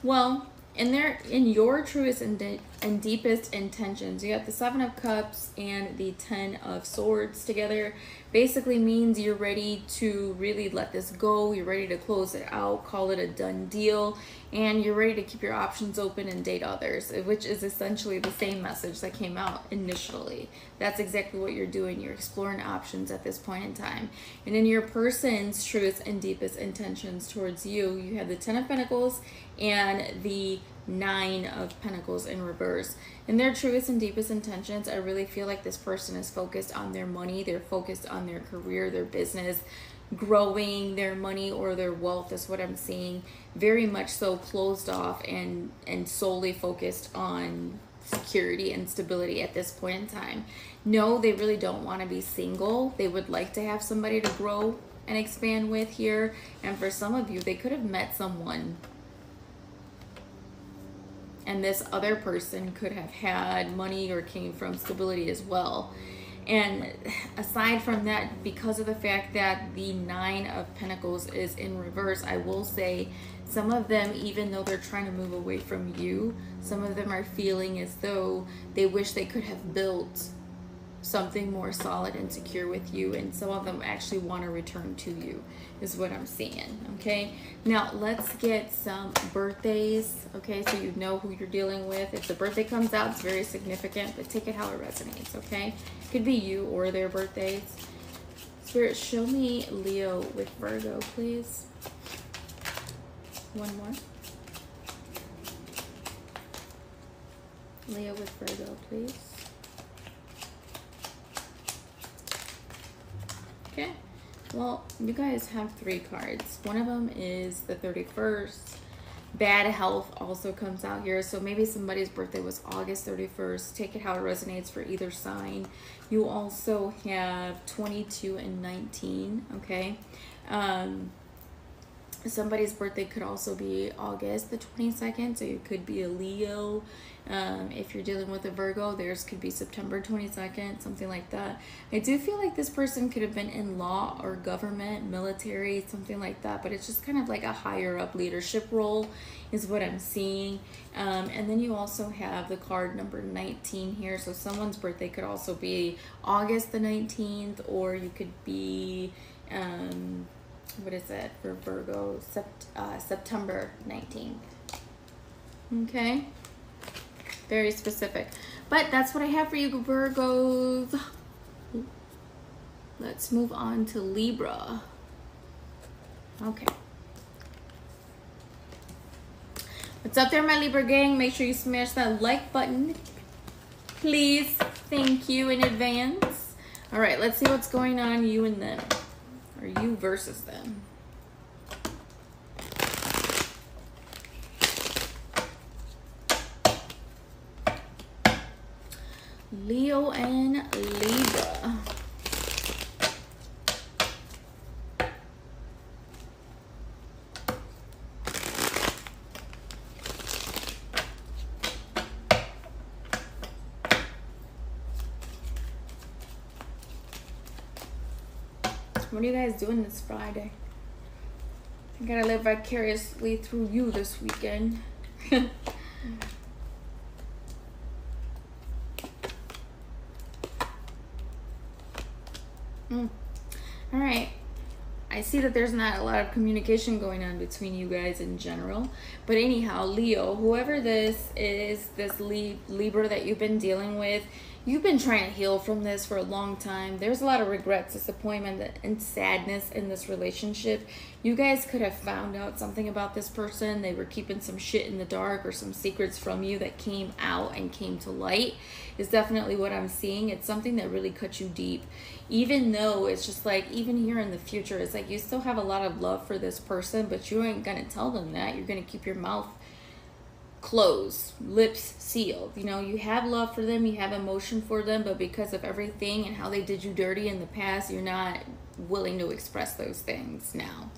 Well, in your truest and deepest intentions, you have the Seven of Cups and the Ten of Swords together. Basically means you're ready to really let this go. You're ready to close it out, call it a done deal, and you're ready to keep your options open and date others, which is essentially the same message that came out initially. That's exactly what you're doing. You're exploring options at this point in time. And in your person's truest and deepest intentions towards you, you have the Ten of Pentacles and the Nine of Pentacles in reverse. In their truest and deepest intentions, I really feel like this person is focused on their money. They're focused on their career, their business, growing their money or their wealth is what I'm seeing. Very much so closed off and solely focused on security and stability at this point in time. No, they really don't want to be single. They would like to have somebody to grow and expand with here. And for some of you, they could have met someone, and this other person could have had money or came from stability as well. And aside from that, because of the fact that the Nine of Pentacles is in reverse, I will say some of them, even though they're trying to move away from you, some of them are feeling as though they wish they could have built something more solid and secure with you, and some of them actually want to return to you is what I'm seeing. Okay, now let's get some birthdays. Okay, so you know who you're dealing with. If the birthday comes out, it's very significant, but take it how it resonates. Okay, could be you or their birthdays. Spirit, show me Leo with Virgo, please. One more. Leo with Virgo, please. Okay, well, you guys have 3 cards. One of them is the 31st. Bad health also comes out here. So maybe somebody's birthday was August 31st. Take it how it resonates for either sign. You also have 22 and 19, okay? Somebody's birthday could also be August the 22nd, so you could be a Leo. If you're dealing with a Virgo, theirs could be September 22nd, something like that. I do feel like this person could have been in law or government, military, something like that, but it's just kind of like a higher up leadership role is what I'm seeing. And then you also have the card number 19 here, so someone's birthday could also be August the 19th, or you could be what is it for Virgo? September 19th. Okay, very specific, but that's what I have for you, Virgos. Let's move on to Libra. Okay, what's up there, my Libra gang? Make sure you smash that like button, please. Thank you in advance. All right, let's see what's going on, you and them. Or you versus them. Leo and Libra. What are you guys doing this Friday? I gotta live vicariously through you this weekend. All right. I see that there's not a lot of communication going on between you guys in general. But anyhow, Leo, whoever this is, this Libra that you've been dealing with, you've been trying to heal from this for a long time. There's a lot of regrets, disappointment, and sadness in this relationship. You guys could have found out something about this person. They were keeping some shit in the dark, or some secrets from you that came out and came to light is definitely what I'm seeing. It's something that really cut you deep. Even though it's just like, even here in the future, it's like you still have a lot of love for this person, but you ain't gonna tell them that. You're gonna keep your mouth closed, lips sealed. You know, you have love for them, you have emotion for them, but because of everything and how they did you dirty in the past, you're not willing to express those things now.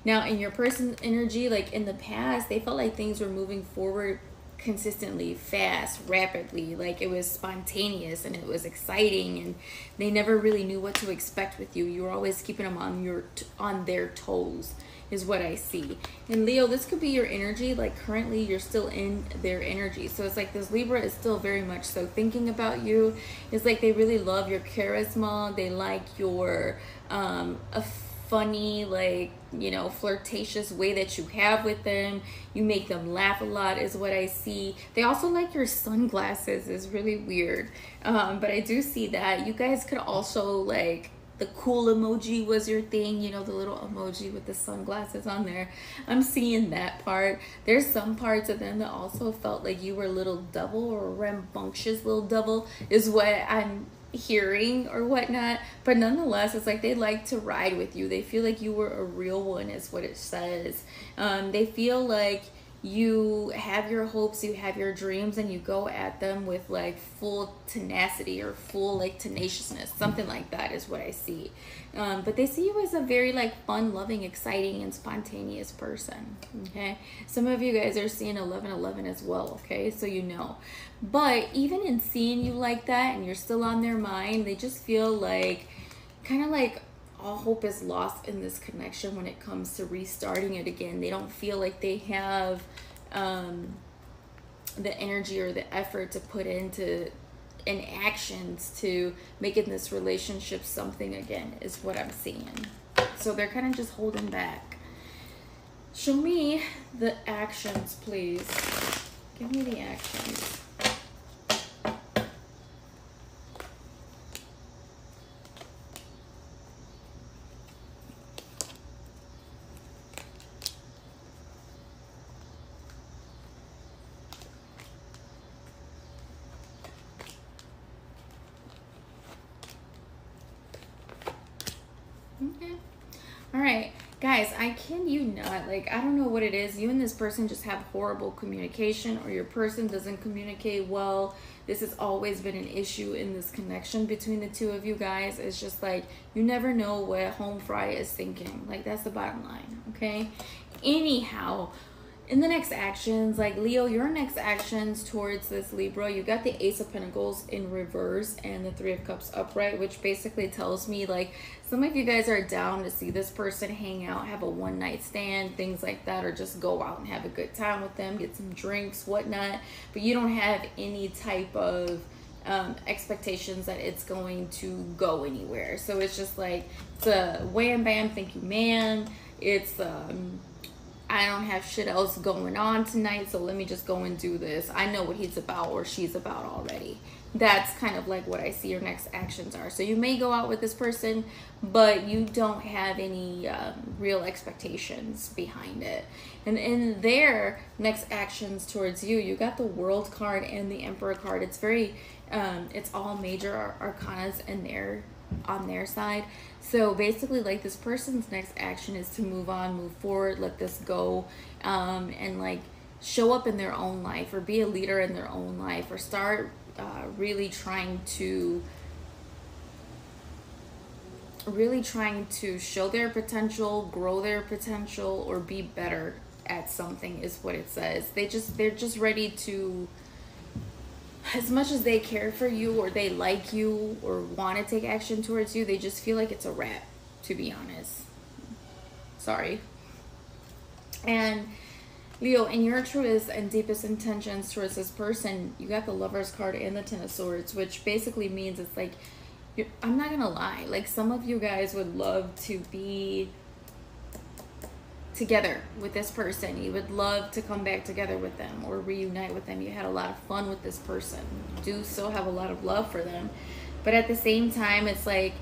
Now, in your person's energy, like in the past, they felt like things were moving forward consistently, fast, rapidly, like it was spontaneous and it was exciting, and they never really knew what to expect with you. You were always keeping them on their toes. is what I see. And Leo, this could be your energy. Like currently you're still in their energy. So it's like this Libra is still very much so thinking about you. It's like they really love your charisma. They like your a funny, like, you know, flirtatious way that you have with them. You make them laugh a lot is what I see. They also like your sunglasses. Is really weird, but I do see that. You guys could also, like, the cool emoji was your thing, you know, the little emoji with the sunglasses on there. I'm seeing that part. There's some parts of them that also felt like you were a little double, or a rambunctious little double is what I'm hearing or whatnot. But nonetheless, it's like they like to ride with you. They feel like you were a real one is what it says. They feel like you have your hopes, you have your dreams, and you go at them with like full tenacity or full like tenaciousness, something like that is what I see. But they see you as a very like fun, loving, exciting, and spontaneous person. Okay, some of you guys are seeing 1111 as well. Okay, so you know. But even in seeing you like that and you're still on their mind, they just feel like kind of like all hope is lost in this connection when it comes to restarting it again. They don't feel like they have the energy or the effort to put into in actions to making this relationship something again is what I'm seeing. So they're kind of just holding back. Show me the actions, please. Give me the actions. Okay. All right, guys, I kid you not. Like, I don't know what it is. You and this person just have horrible communication, or your person doesn't communicate well. This has always been an issue in this connection between the two of you guys. It's just like you never know what home fry is thinking. Like, that's the bottom line, okay? Anyhow, in the next actions, like Leo, your next actions towards this Libra, you got the Ace of Pentacles in reverse and the Three of Cups upright, which basically tells me like some of you guys are down to see this person hang out, have a one-night stand, things like that, or just go out and have a good time with them, get some drinks, whatnot. But you don't have any type of expectations that it's going to go anywhere. So it's just like, it's a wham bam, thank you ma'am. It's I don't have shit else going on tonight, so let me just go and do this. I know what he's about or she's about already. That's kind of like what I see your next actions are. So you may go out with this person, but you don't have any real expectations behind it. And in their next actions towards you, you got the World card and the Emperor card. It's very, it's all major arcanas in there on their side. So basically, like, this person's next action is to move on, move forward, let this go, and like show up in their own life, or be a leader in their own life, or start really trying to show their potential, grow their potential, or be better at something is what it says. They're just ready to, as much as they care for you or they like you or want to take action towards you, they just feel like it's a wrap, to be honest. Sorry. And Leo, in your truest and deepest intentions towards this person, you got the Lover's card and the Ten of Swords, which basically means it's like, I'm not gonna lie, like some of you guys would love to be together with this person. You would love to come back together with them or reunite with them. You had a lot of fun with this person. You do still have a lot of love for them, but at the same time, it's like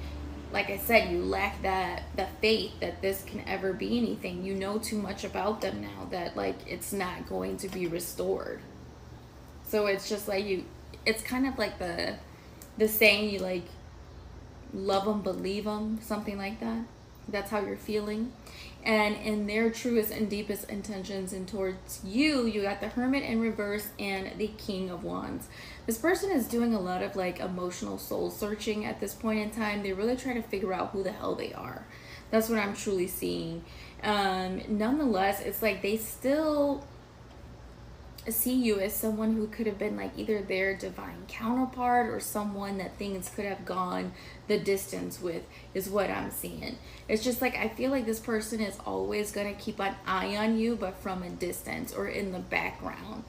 I said, you lack the faith that this can ever be anything. You know too much about them now that like it's not going to be restored. So it's just like it's kind of like the saying, you like love them but leave them, something like that. That's how you're feeling. And in their truest and deepest intentions and towards you, you got the Hermit in reverse and the King of Wands. This person is doing a lot of like emotional soul searching at this point in time. They really try to figure out who the hell they are. That's what I'm truly seeing. Nonetheless, it's like they still see you as someone who could have been like either their divine counterpart or someone that things could have gone the distance with, is what I'm seeing. It's just like I feel like this person is always going to keep an eye on you, but from a distance or in the background.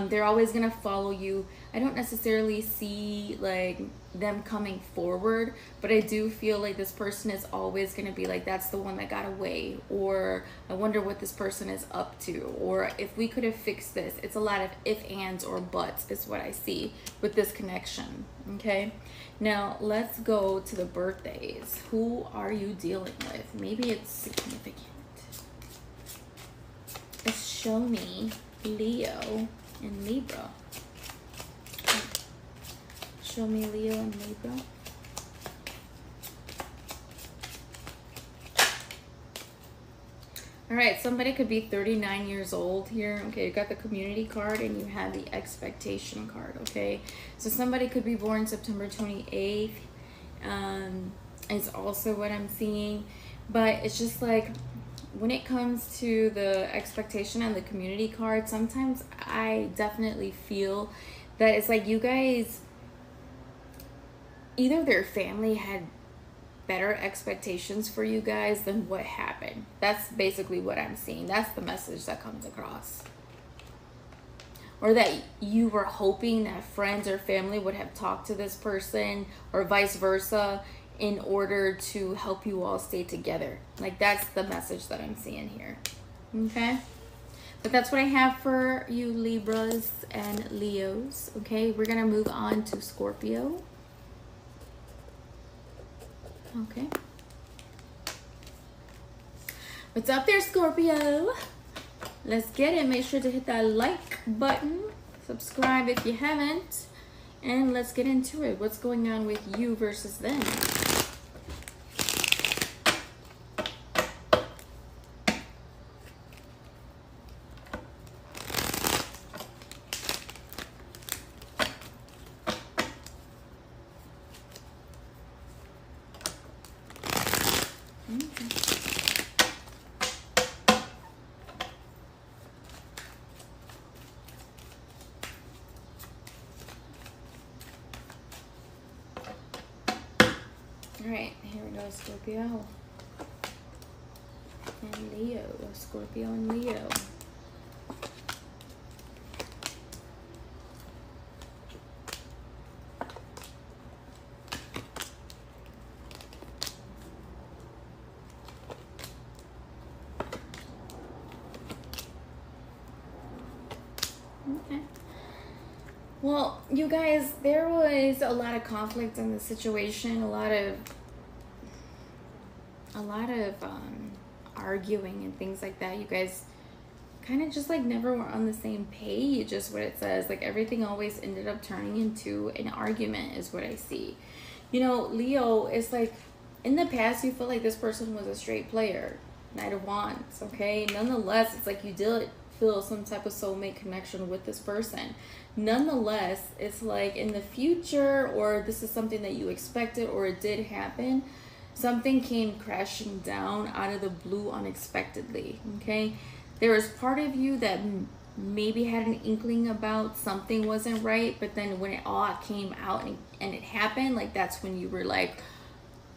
They're always going to follow you. I don't necessarily see like them coming forward, but I do feel like this person is always going to be like, that's the one that got away, or I wonder what this person is up to, or if we could have fixed this. It's a lot of if, ands, or buts is what I see with this connection. Okay, now let's go to the birthdays. Who are you dealing with? Maybe it's significant. Show me Leo and Libra. Show me Leo and Libra. All right, somebody could be 39 years old here. Okay, you got the community card and you have the expectation card, okay? So somebody could be born September 28th. Is also what I'm seeing. But it's just like, when it comes to the expectation and the community card, sometimes I definitely feel that it's like you guys, either their family had better expectations for you guys than what happened. That's basically what I'm seeing. That's the message that comes across. Or that you were hoping that friends or family would have talked to this person, or vice versa, in order to help you all stay together. Like, that's the message that I'm seeing here. Okay? But that's what I have for you Libras and Leos. Okay, we're gonna move on to Scorpio. Okay. What's up there, Scorpio? Let's get it. Make sure to hit that like button. Subscribe if you haven't. And let's get into it. What's going on with you versus them? Alright, here we go, Scorpio and Leo. Scorpio and Leo. Okay. Well, you guys, there was a lot of conflict in the situation, a lot of arguing and things like that. You guys kind of just like never were on the same page, is what it says. Like, everything always ended up turning into an argument, is what I see. You know, Leo, is like, in the past you feel like this person was a straight player. Knight of Wands, okay? Nonetheless, it's like you did feel some type of soulmate connection with this person. Nonetheless, it's like in the future, or this is something that you expected, or it did happen, something came crashing down out of the blue unexpectedly, okay? There was part of you that maybe had an inkling about something wasn't right, but then when it all came out and it happened, like, that's when you were like,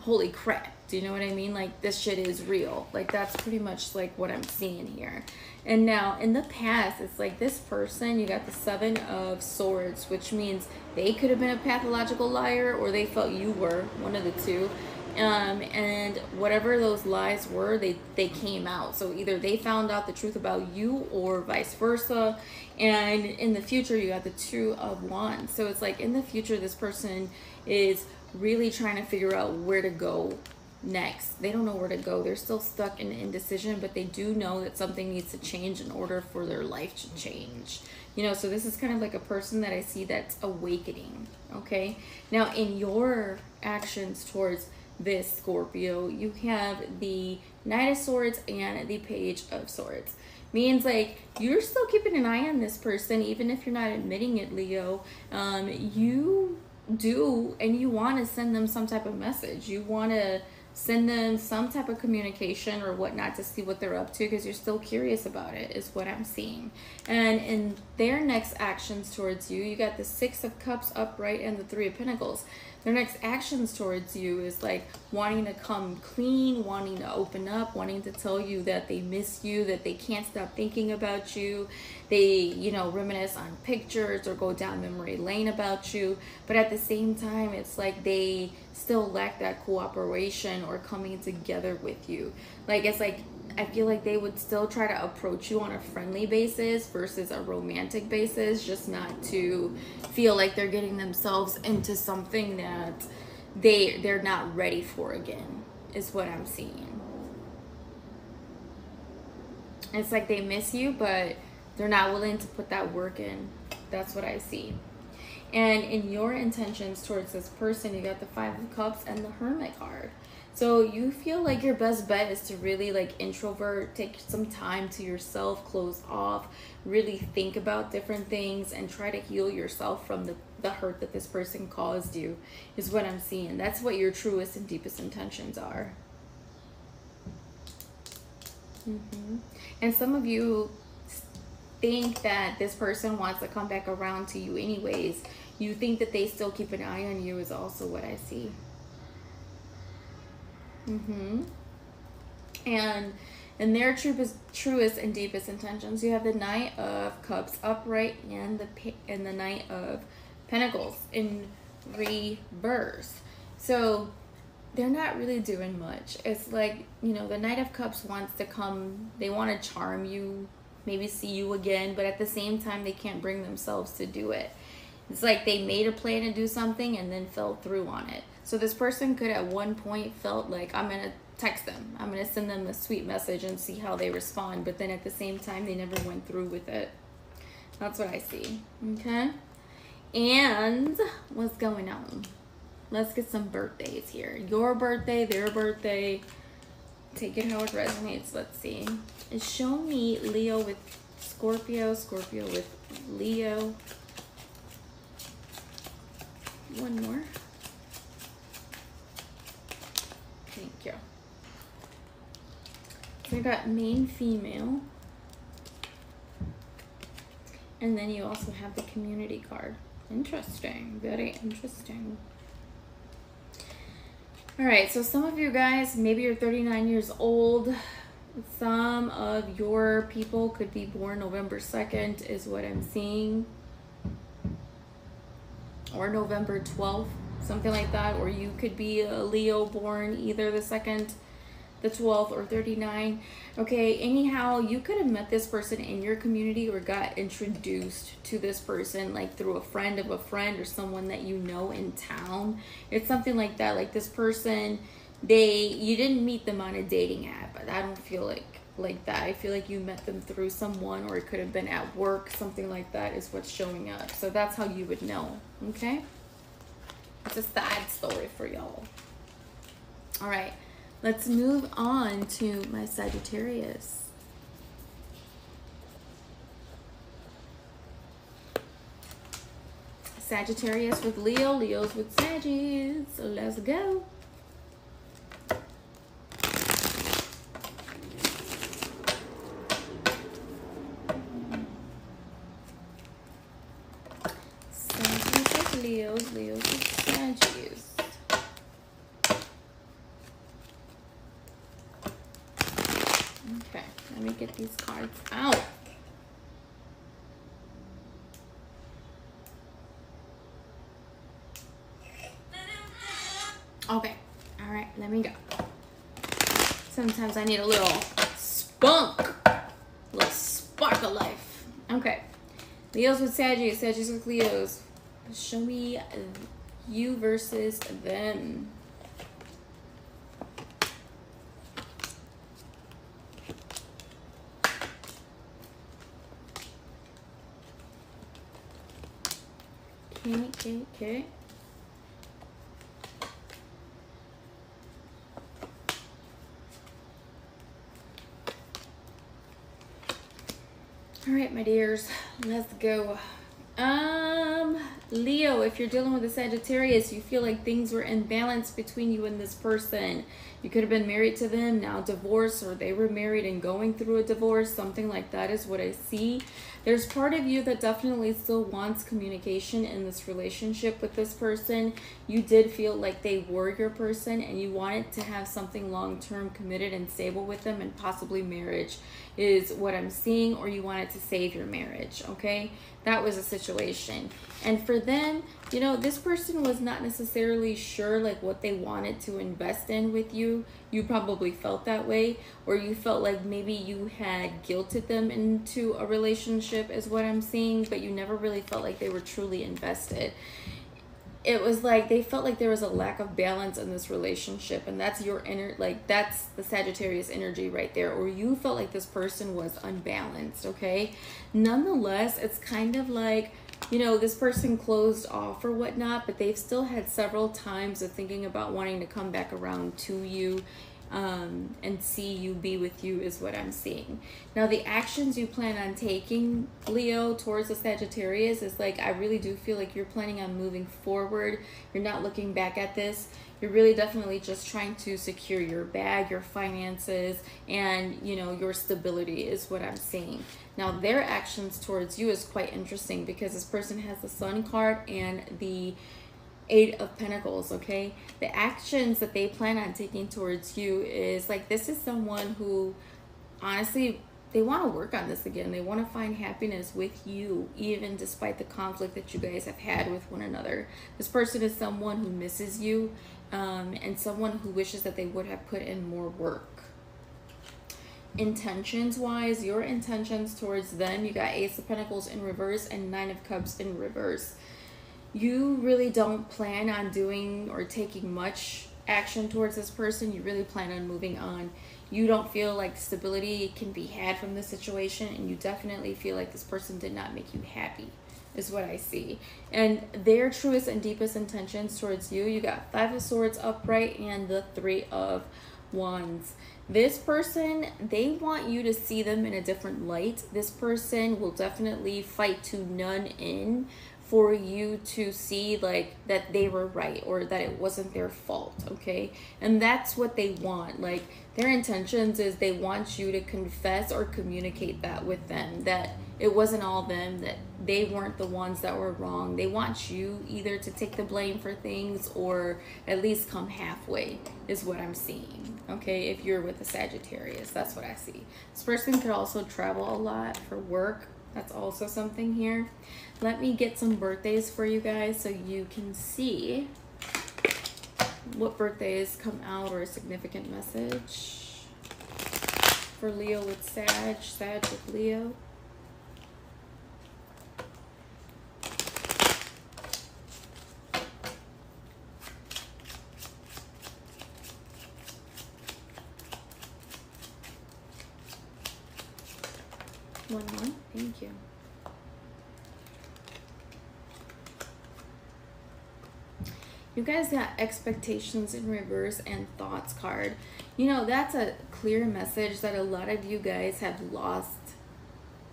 holy crap. Do you know what I mean? Like, this shit is real. Like, that's pretty much like what I'm seeing here. And now in the past, it's like this person, you got the 7 of Swords, which means they could have been a pathological liar, or they felt you were, one of the two. And whatever those lies were, they came out. So either they found out the truth about you, or vice versa. And in the future, you got the 2 of Wands. So it's like in the future, this person is really trying to figure out where to go next. They don't know where to go. They're still stuck in indecision, but they do know that something needs to change in order for their life to change. You know, so this is kind of like a person that I see that's awakening, okay? Now, in your actions towards this Scorpio, you have the Knight of Swords and the Page of Swords. Means like you're still keeping an eye on this person, even if you're not admitting it, Leo. You do, and you want to send them some type of message. You want to Send them some type of communication or whatnot to see what they're up to, because you're still curious about it, is what I'm seeing. And in their next actions towards you, you got the Six of Cups upright and the Three of Pentacles. Their next actions towards you is like wanting to come clean, wanting to open up, wanting to tell you that they miss you, that they can't stop thinking about you. They, you know, reminisce on pictures or go down memory lane about you. But at the same time, it's like they still lack that cooperation or coming together with you. Like, it's like, I feel like they would still try to approach you on a friendly basis versus a romantic basis, just not to feel like they're getting themselves into something that they're not ready for again, is what I'm seeing. It's like they miss you, but they're not willing to put that work in. That's what I see. And in your intentions towards this person, you got the Five of Cups and the Hermit card. So you feel like your best bet is to really like introvert, take some time to yourself, close off, really think about different things and try to heal yourself from the hurt that this person caused you, is what I'm seeing. That's what your truest and deepest intentions are. And some of you think that this person wants to come back around to you anyways. You think that they still keep an eye on you, is also what I see. And in their truest and deepest intentions, you have the Knight of Cups upright and the Knight of Pentacles in reverse. So they're not really doing much. It's like, you know, the Knight of Cups wants to come, they want to charm you, maybe see you again, but at the same time they can't bring themselves to do it. It's like they made a plan to do something and then fell through on it. So this person could at one point felt like, I'm going to text them, I'm going to send them a sweet message and see how they respond, but then at the same time they never went through with it. That's what I see. Okay, and what's going on? Let's get some birthdays here. Your birthday, their birthday, take it how it resonates. Let's see. Show me Leo with Scorpio, Scorpio with Leo. One more. Thank you. So I got main female. And then you also have the community card. Interesting. Very interesting. All right, so some of you guys, maybe you're 39 years old. Some of your people could be born November 2nd, is what I'm seeing. Or November 12th, something like that. Or you could be a Leo born either the 2nd, the 12th, or 39. Okay, anyhow, you could have met this person in your community or got introduced to this person like through a friend of a friend or someone that you know in town. It's something like that. Like this person, you didn't meet them on a dating app, but I don't feel like that. I feel like you met them through someone, or it could have been at work, something like that is what's showing up. So that's how you would know. Okay, it's a sad story for y'all. All right, let's move on to my Sagittarius. Sagittarius with Leo, Leo's with Sagittarius. So let's go. Leo's with Sagittarius. Okay, let me get these cards out. Okay, all right, let me go. Sometimes I need a little spunk, a little spark of life. Okay, Leo's with Sagittarius, Sagittarius with Leo's. Show me you versus them. Okay. All right, my dears, let's go. Leo, if you're dealing with a Sagittarius, you feel like things were in balance between you and this person. You could have been married to them, now divorced, or they were married and going through a divorce. Something like that is what I see. There's part of you that definitely still wants communication in this relationship with this person. You did feel like they were your person and you wanted to have something long-term committed and stable with them, and possibly marriage is what I'm seeing, or you wanted to save your marriage, okay? That was a situation. And for them, you know, this person was not necessarily sure like what they wanted to invest in with you. You probably felt that way, or you felt like maybe you had guilted them into a relationship is what I'm seeing, but you never really felt like they were truly invested. It was like they felt like there was a lack of balance in this relationship, and that's your inner, like that's the Sagittarius energy right there, or you felt like this person was unbalanced, okay? Nonetheless, it's kind of like, you know, this person closed off or whatnot, but they've still had several times of thinking about wanting to come back around to you and see you, be with you is what I'm seeing. Now, the actions you plan on taking, Leo, towards the Sagittarius is like, I really do feel like you're planning on moving forward. You're not looking back at this. You're really definitely just trying to secure your bag, your finances, and, you know, your stability is what I'm seeing. Now, their actions towards you is quite interesting because this person has the Sun card and the Eight of Pentacles, okay? The actions that they plan on taking towards you is like, this is someone who, honestly, they want to work on this again. They want to find happiness with you, even despite the conflict that you guys have had with one another. This person is someone who misses you, and someone who wishes that they would have put in more work. Intentions wise, your intentions towards them, you got Ace of Pentacles in reverse and Nine of Cups in reverse. You really don't plan on doing or taking much action towards this person. You really plan on moving on. You don't feel like stability can be had from this situation, and you definitely feel like this person did not make you happy is what I see. And their truest and deepest intentions towards you, you got Five of Swords upright and the Three of Wands. This person, they want you to see them in a different light. This person will definitely fight to none in for you to see like that they were right, or that it wasn't their fault, okay? And that's what they want. Like, their intentions is they want you to confess or communicate that with them, that it wasn't all them, that they weren't the ones that were wrong. They want you either to take the blame for things or at least come halfway is what I'm seeing, okay? If you're with a Sagittarius, that's what I see. This person could also travel a lot for work. That's also something here. Let me get some birthdays for you guys so you can see what birthdays come out, or a significant message for Leo with Sag, Sag with Leo. One. Thank you. You guys got expectations in reverse and thoughts card. You know, that's a clear message that a lot of you guys have lost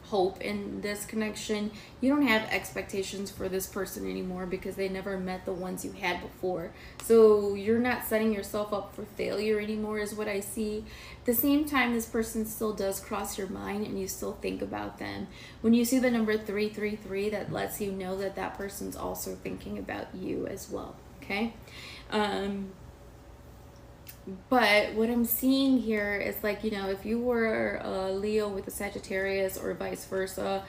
hope in this connection. You don't have expectations for this person anymore because they never met the ones you had before. So you're not setting yourself up for failure anymore is what I see. At the same time, this person still does cross your mind and you still think about them. When you see the number 333, that lets you know that that person's also thinking about you as well, okay? But what I'm seeing here is like, you know, if you were a Leo with a Sagittarius or vice versa,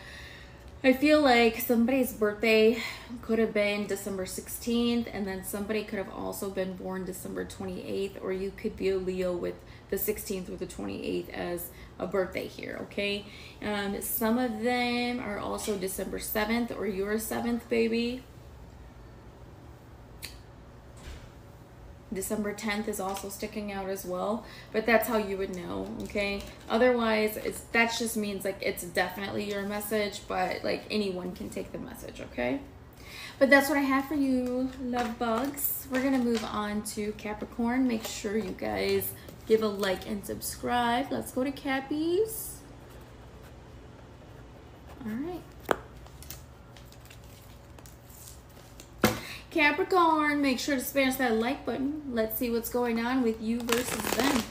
I feel like somebody's birthday could have been December 16th, and then somebody could have also been born December 28th, or you could be a Leo with the 16th or the 28th as a birthday here, okay? Some of them are also December 7th or your 7th baby. December 10th is also sticking out as well, but that's how you would know, okay? Otherwise, that just means like it's definitely your message, but like anyone can take the message, okay? But that's what I have for you, love bugs. We're gonna move on to Capricorn. Make sure you guys give a like and subscribe. Let's go to Cappies. All right. Capricorn, make sure to smash that like button. Let's see what's going on with you versus them.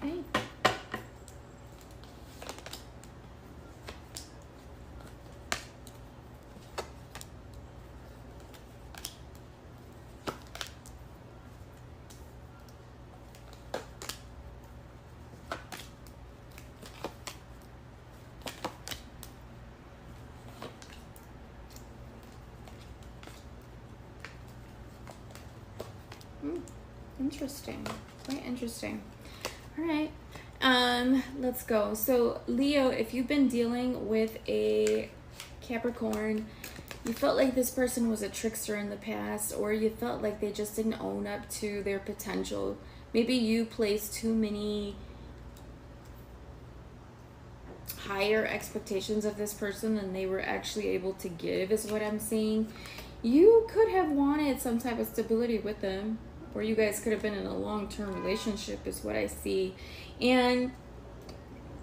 Okay. Interesting. Quite interesting. All right. Let's go. So Leo, if you've been dealing with a Capricorn, you felt like this person was a trickster in the past, or you felt like they just didn't own up to their potential. Maybe you placed too many higher expectations of this person than they were actually able to give, is what I'm seeing. You could have wanted some type of stability with them, or you guys could have been in a long-term relationship, is what I see. And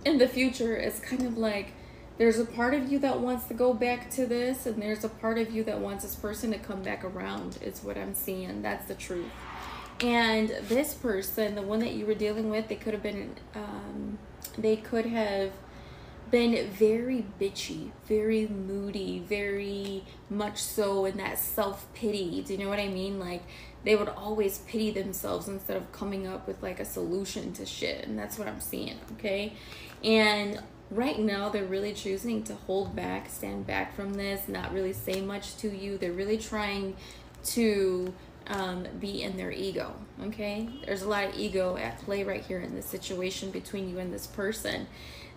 in the future, it's kind of like there's a part of you that wants to go back to this, and there's a part of you that wants this person to come back around, is what I'm seeing. That's the truth. And this person, the one that you were dealing with, they could have been very bitchy, very moody, very much so in that self-pity. Do you know what I mean? Like, they would always pity themselves instead of coming up with like a solution to shit. And that's what I'm seeing, okay? And right now, they're really choosing to hold back, stand back from this, not really say much to you. They're really trying to be in their ego, okay? There's a lot of ego at play right here in this situation between you and this person.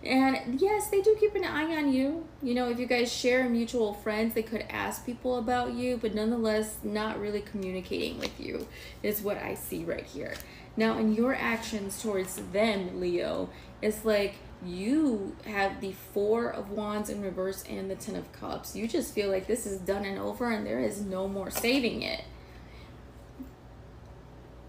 And yes, they do keep an eye on you. You know, if you guys share mutual friends, they could ask people about you, but nonetheless, not really communicating with you is what I see right here. Now, in your actions towards them, Leo, it's like you have the Four of Wands in reverse and the Ten of Cups. You just feel like this is done and over and there is no more saving it.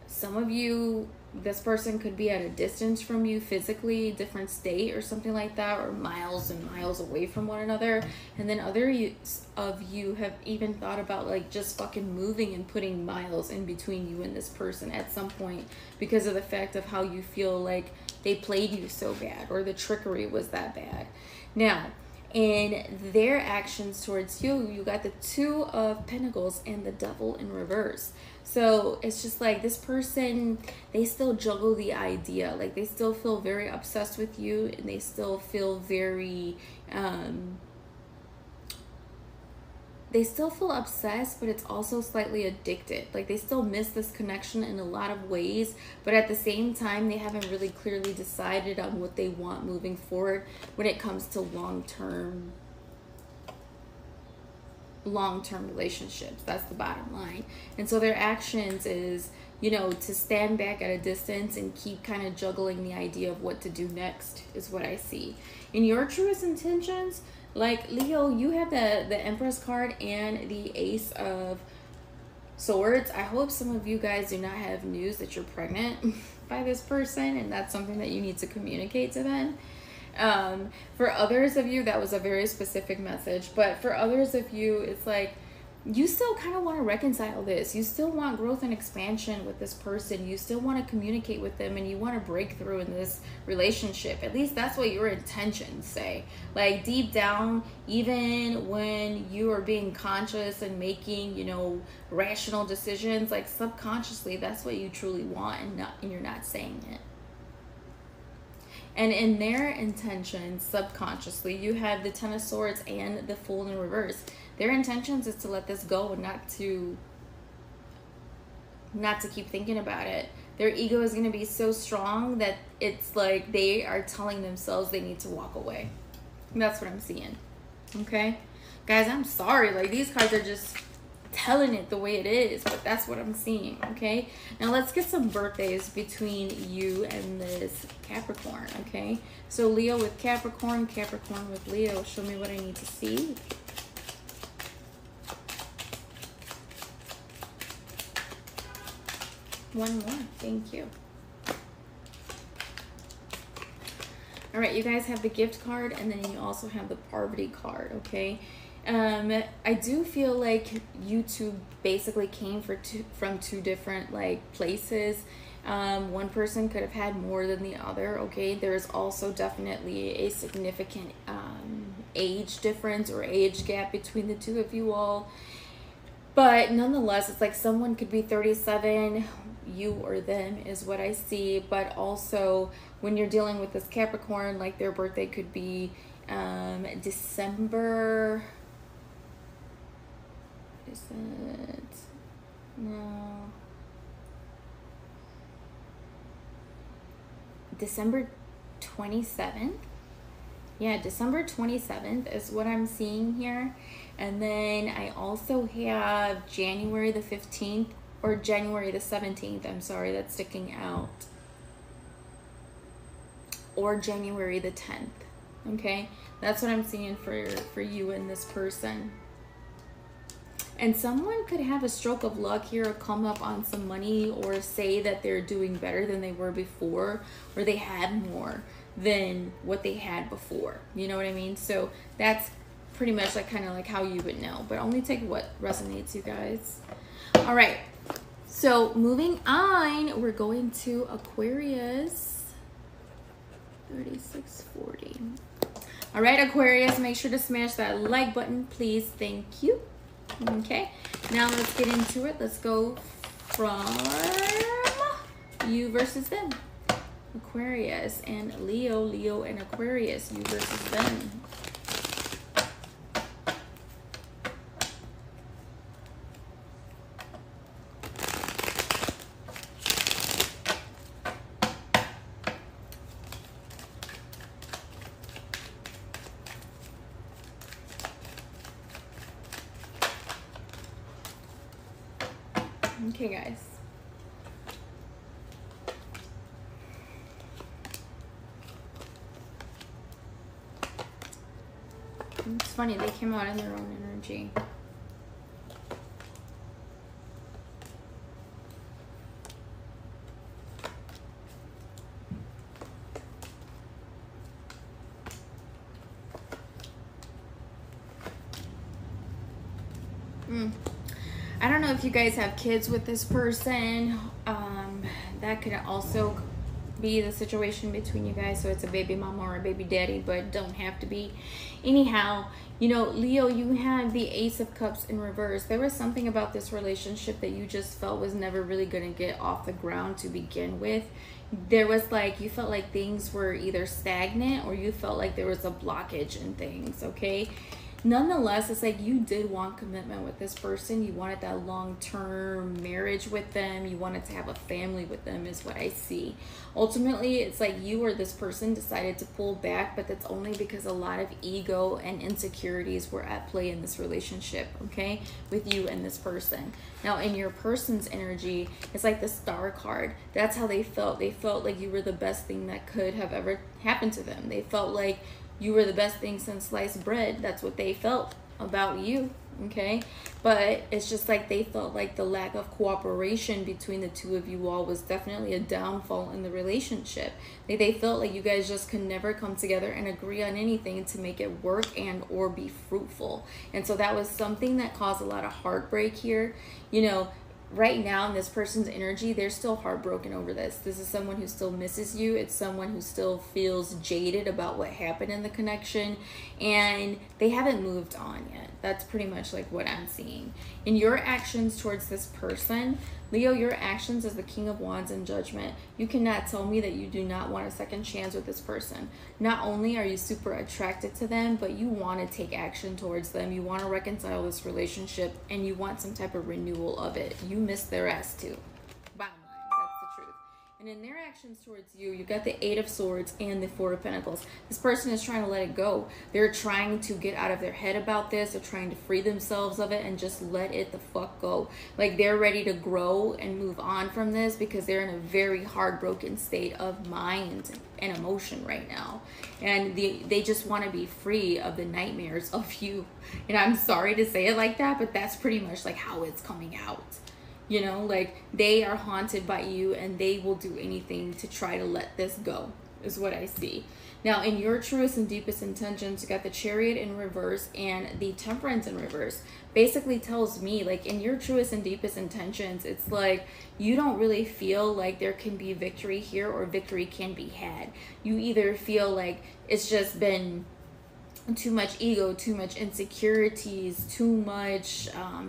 Some of you, this person could be at a distance from you physically, different state or something like that, or miles and miles away from one another. And then others of you have even thought about like just fucking moving and putting miles in between you and this person at some point because of the fact of how you feel like they played you so bad or the trickery was that bad. Now, in their actions towards you, you got the Two of Pentacles and the Devil in reverse. So it's just like this person, they still juggle the idea. Like they still feel very obsessed with you, and they still feel very, they still feel obsessed, but it's also slightly addicted. Like they still miss this connection in a lot of ways, but at the same time, they haven't really clearly decided on what they want moving forward when it comes to long-term relationships. That's the bottom line. And so their actions is, you know, to stand back at a distance and keep kind of juggling the idea of what to do next is what I see. In your truest intentions, like Leo, you have the Empress card and the Ace of Swords. I hope some of you guys do not have news that you're pregnant by this person, and that's something that you need to communicate to them. For others of you, that was a very specific message, but for others of you, it's like you still kind of want to reconcile this. You still want growth and expansion with this person. You still want to communicate with them, and you want to break through in this relationship. At least that's what your intentions say. Like deep down, even when you are being conscious and making, you know, rational decisions, like subconsciously, that's what you truly want, and you're not saying it. And in their intentions, subconsciously, you have the Ten of Swords and the Fool in reverse. Their intentions is to let this go and not to keep thinking about it. Their ego is going to be so strong that it's like they are telling themselves they need to walk away. And that's what I'm seeing. Okay? Guys, I'm sorry. Like, these cards are just telling it the way it is, but that's what I'm seeing. Okay, now let's get some birthdays between you and this Capricorn. Okay, so Leo with Capricorn, Capricorn with Leo. Show me what I need to see. One more, thank you. All right, you guys have the gift card, and then you also have the Parvati card. Okay, I do feel like you two basically came from two different like places. One person could have had more than the other. Okay, there's also definitely a significant age difference or age gap between the two of you all. But nonetheless, it's like someone could be 37, you or them is what I see. But also when you're dealing with this Capricorn, like their birthday could be December, is it, no, December 27th. Yeah, December 27th is what I'm seeing here. And then I also have January the 15th or January the 17th. I'm sorry, that's sticking out. Or January the 10th. Okay, that's what I'm seeing for you and this person. And someone could have a stroke of luck here, or come up on some money, or say that they're doing better than they were before, or they had more than what they had before. You know what I mean? So that's pretty much like kind of like how you would know, but only take what resonates, you guys. All right, so moving on, we're going to Aquarius. 3640. All right, Aquarius, make sure to smash that like button, please. Thank you. Okay, now let's get into it. Let's go from you versus them. Aquarius and Leo, Leo and Aquarius, you versus them. Okay, guys. It's funny, they came out in their own energy. I don't know if you guys have kids with this person. That could also be the situation between you guys. So it's a baby mama or a baby daddy, but don't have to be. Anyhow, you know, Leo, you had the Ace of Cups in reverse. There was something about this relationship that you just felt was never really going to get off the ground to begin with. There was like, you felt like things were either stagnant, or you felt like there was a blockage in things, okay? Nonetheless, it's like you did want commitment with this person. You wanted that long-term marriage with them. You wanted to have a family with them is what I see. Ultimately, it's like you or this person decided to pull back, but that's only because a lot of ego and insecurities were at play in this relationship, okay, with you and this person. Now, in your person's energy, it's like the Star card. That's how they felt. They felt like you were the best thing that could have ever happened to them. They felt like you were the best thing since sliced bread. That's what they felt about you, okay? But it's just like they felt like the lack of cooperation between the two of you all was definitely a downfall in the relationship. They felt like you guys just could never come together and agree on anything to make it work and or be fruitful. And so that was something that caused a lot of heartbreak here. You know, right now in this person's energy, they're still heartbroken over this. This is someone who still misses you. It's someone who still feels jaded about what happened in the connection, and they haven't moved on yet. That's pretty much like what I'm seeing. In your actions towards this person, Leo, your actions as the King of Wands and Judgment, you cannot tell me that you do not want a second chance with this person. Not only are you super attracted to them, but you want to take action towards them. You want to reconcile this relationship, and you want some type of renewal of it. You miss their ass too. Bottom line, that's the truth. And in their actions towards you, you got the Eight of Swords and the Four of Pentacles. This person is trying to let it go. They're trying to get out of their head about this. They're trying to free themselves of it and just let it the fuck go. Like, they're ready to grow and move on from this because they're in a very heartbroken state of mind and emotion right now. And they just want to be free of the nightmares of you. And I'm sorry to say it like that, but that's pretty much like how it's coming out. You know, like, they are haunted by you and they will do anything to try to let this go, is what I see. Now, in your truest and deepest intentions, you got the Chariot in reverse and the Temperance in reverse. Basically tells me, like, in your truest and deepest intentions, it's like you don't really feel like there can be victory here or victory can be had. You either feel like it's just been too much ego, too much insecurities, too much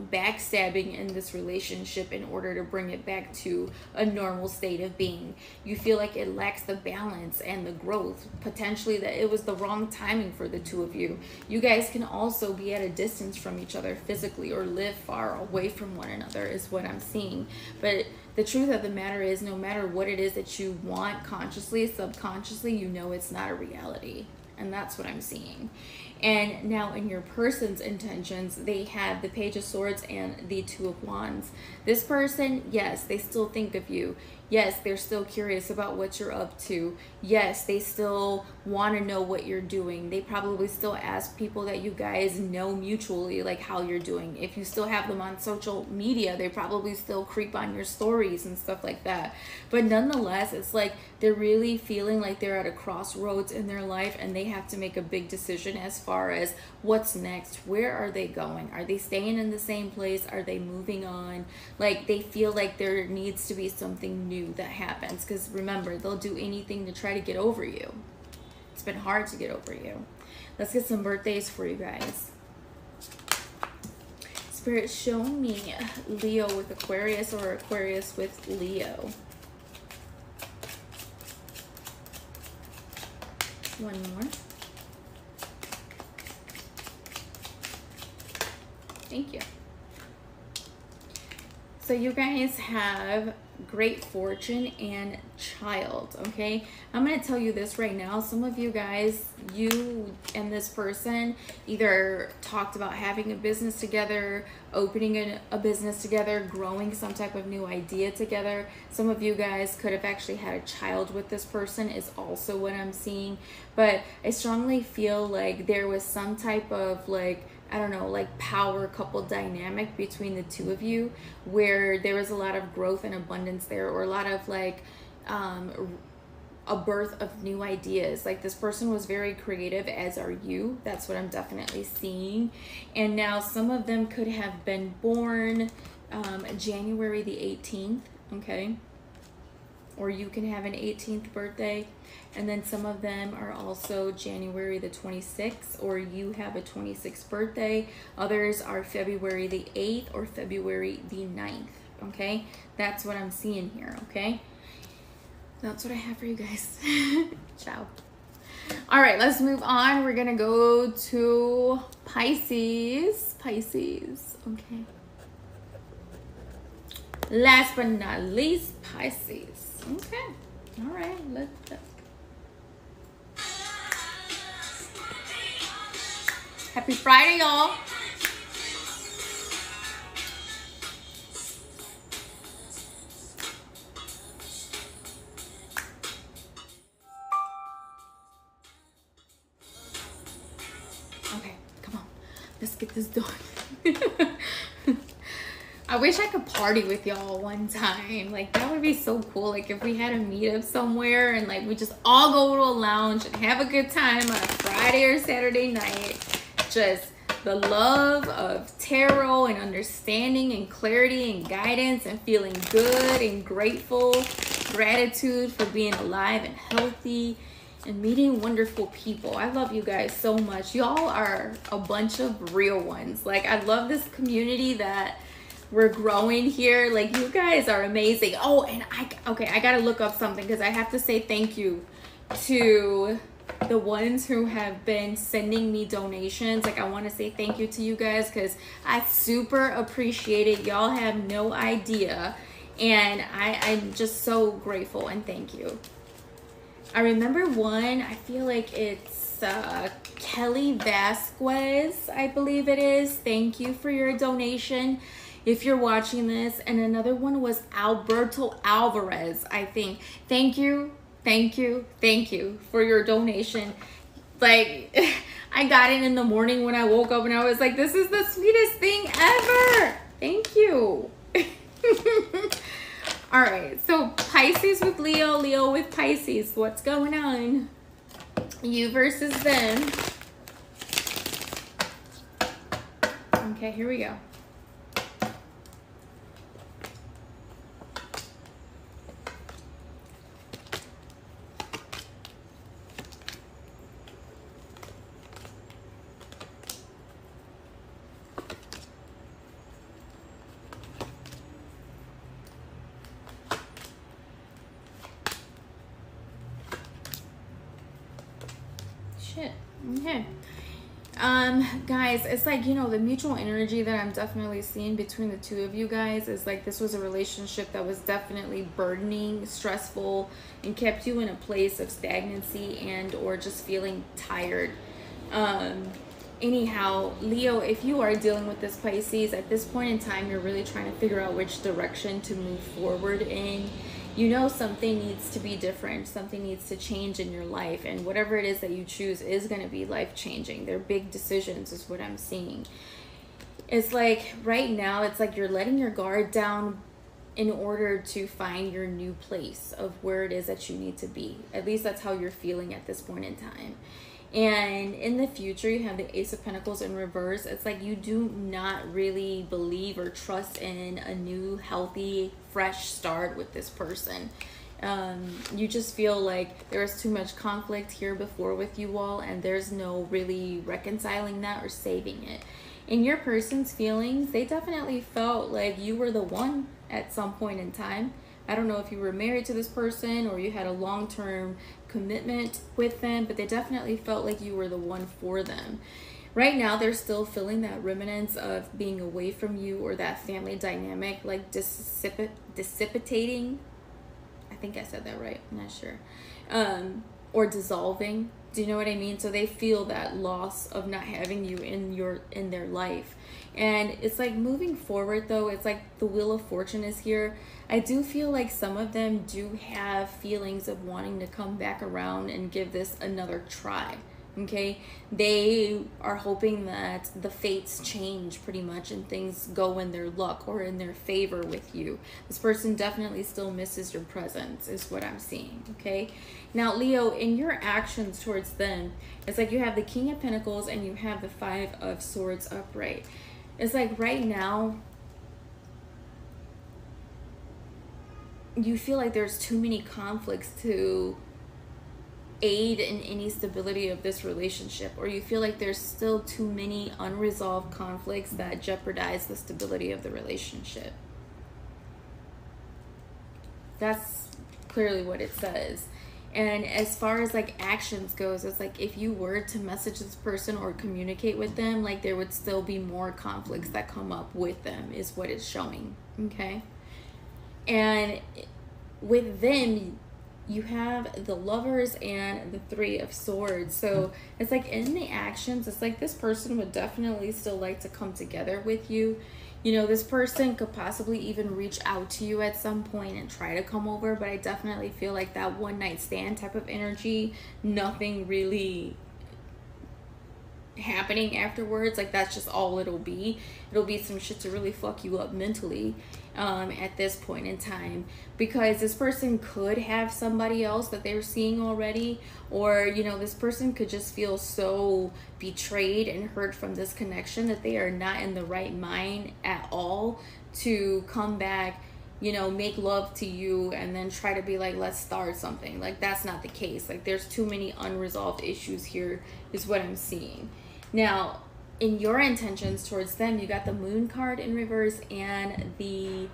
backstabbing in this relationship in order to bring it back to a normal state of being. You feel like it lacks the balance and the growth, potentially that it was the wrong timing for the two of you. You guys can also be at a distance from each other physically or live far away from one another, is what I'm seeing. But the truth of the matter is, no matter what it is that you want consciously, subconsciously, you know it's not a reality. And that's what I'm seeing. And now in your person's intentions, they have the Page of Swords and the Two of Wands. This person, yes, they still think of you. Yes, they're still curious about what you're up to. Yes, they still want to know what you're doing. They probably still ask people that you guys know mutually, like, how you're doing. If you still have them on social media, they probably still creep on your stories and stuff like that. But nonetheless, it's like they're really feeling like they're at a crossroads in their life and they have to make a big decision as far as what's next. Where are they going? Are they staying in the same place? Are they moving on? Like, they feel like there needs to be something new that happens, because remember, they'll do anything to try to get over you. It's been hard to get over you. Let's get some birthdays for you guys. Spirit, show me Leo with Aquarius or Aquarius with Leo. One more. Thank you. So you guys have great fortune and child, okay? I'm going to tell you this right now. Some of you guys, you and this person either talked about having a business together, opening a business together, growing some type of new idea together. Some of you guys could have actually had a child with this person, is also what I'm seeing. But I strongly feel like there was some type of, like, I don't know, like, power couple dynamic between the two of you, where there was a lot of growth and abundance there, or a lot of, like, a birth of new ideas. Like, this person was very creative, as are you. That's what I'm definitely seeing. And now some of them could have been born January the 18th, okay? Or you can have an 18th birthday. And then some of them are also January the 26th, or you have a 26th birthday. Others are February the 8th or February the 9th, okay? That's what I'm seeing here, okay? That's what I have for you guys. Ciao. All right, let's move on. We're going to go to Pisces. Pisces, okay. Last but not least, Pisces. Okay. All right, let's go. Happy Friday, y'all. Okay, come on. Let's get this done. I wish I could party with y'all one time. Like, that would be so cool. Like, if we had a meetup somewhere and, like, we just all go to a lounge and have a good time on a Friday or Saturday night. Just the love of tarot and understanding and clarity and guidance and feeling good and grateful. Gratitude for being alive and healthy and meeting wonderful people. I love you guys so much. Y'all are a bunch of real ones. Like, I love this community that we're growing here. Like, you guys are amazing. Oh, and I gotta look up something, because I have to say thank you to the ones who have been sending me donations. Like, I want to say thank you to you guys, because I super appreciate it. Y'all have no idea. And I'm just so grateful and thank you. I remember one, I feel like it's Kelly Vasquez, I believe it is. Thank you for your donation if you're watching this. And another one was Alberto Alvarez, I think. Thank you for your donation. Like, I got it in the morning when I woke up and I was like, this is the sweetest thing ever. Thank you. All right, so Pisces with Leo, Leo with Pisces. What's going on? You versus them. Okay, here we go. Okay. Guys, it's like, you know, the mutual energy that I'm definitely seeing between the two of you guys is like this was a relationship that was definitely burdening, stressful, and kept you in a place of stagnancy and or just feeling tired. Anyhow, Leo, if you are dealing with this Pisces, at this point in time, you're really trying to figure out which direction to move forward in. You know something needs to be different. Something needs to change in your life. And whatever it is that you choose is going to be life-changing. They're big decisions is what I'm seeing. It's like right now, it's like you're letting your guard down in order to find your new place of where it is that you need to be. At least that's how you're feeling at this point in time. And in the future, you have the Ace of Pentacles in reverse. It's like you do not really believe or trust in a new, healthy, fresh start with this person. You just feel like there was too much conflict here before with you all, and there's no really reconciling that or saving it. In your person's feelings, they definitely felt like you were the one at some point in time. I don't know if you were married to this person or you had a long-term commitment with them, but they definitely felt like you were the one for them. Right now, they're still feeling that remnants of being away from you or that family dynamic, like dissipating. I think I said that right. I'm not sure. Or dissolving. Do you know what I mean? So they feel that loss of not having you in their life. And it's like moving forward though, it's like the Wheel of Fortune is here. I do feel like some of them do have feelings of wanting to come back around and give this another try. Okay, they are hoping that the fates change pretty much and things go in their luck or in their favor with you. This person definitely still misses your presence is what I'm seeing. Okay, now Leo, in your actions towards them, it's like you have the King of Pentacles and you have the Five of Swords upright. It's like right now you feel like there's too many conflicts to aid in any stability of this relationship, or you feel like there's still too many unresolved conflicts that jeopardize the stability of the relationship. That's clearly what it says. And as far as like actions goes, it's like if you were to message this person or communicate with them, like there would still be more conflicts that come up with them is what it's showing. Okay, and with them you have the Lovers and the Three of Swords. So it's like in the actions, it's like this person would definitely still like to come together with you. You know, this person could possibly even reach out to you at some point and try to come over, but I definitely feel like that one night stand type of energy, nothing really happening afterwards. Like that's just all it'll be. It'll be some shit to really fuck you up mentally at this point in time, because this person could have somebody else that they're seeing already, or you know, this person could just feel so betrayed and hurt from this connection that they are not in the right mind at all to come back, you know, make love to you and then try to be like, let's start something. Like that's not the case. Like there's too many unresolved issues here is what I'm seeing. Now, in your intentions towards them, you got the Moon card in reverse and the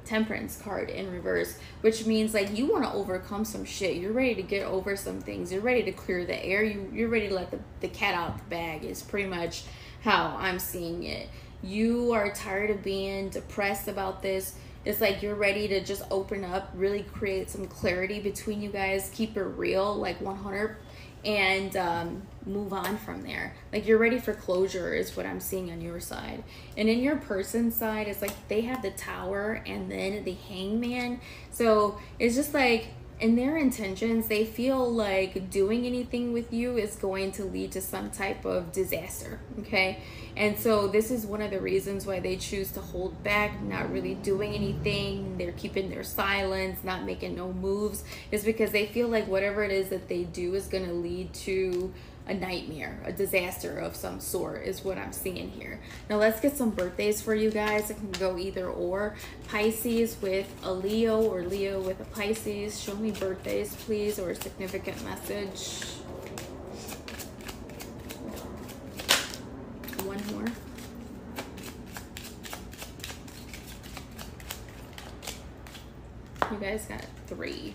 Temperance card in reverse, which means like you want to overcome some shit. You're ready to get over some things. You're ready to clear the air. You're ready to let the cat out of the bag is pretty much how I'm seeing it. You are tired of being depressed about this. It's like you're ready to just open up, really create some clarity between you guys, keep it real, like 100, and move on from there. Like you're ready for closure is what I'm seeing on your side. And in your person's side, it's like they have the Tower and then the Hangman. So it's just like, in their intentions, they feel like doing anything with you is going to lead to some type of disaster, okay? And so this is one of the reasons why they choose to hold back, not really doing anything. They're keeping their silence, not making no moves, is because they feel like whatever it is that they do is going to lead to a nightmare, a disaster of some sort is what I'm seeing here. Now let's get some birthdays for you guys. It can go either or. Pisces with a Leo or Leo with a Pisces. Show me birthdays, please, or a significant message. One more. You guys got 3.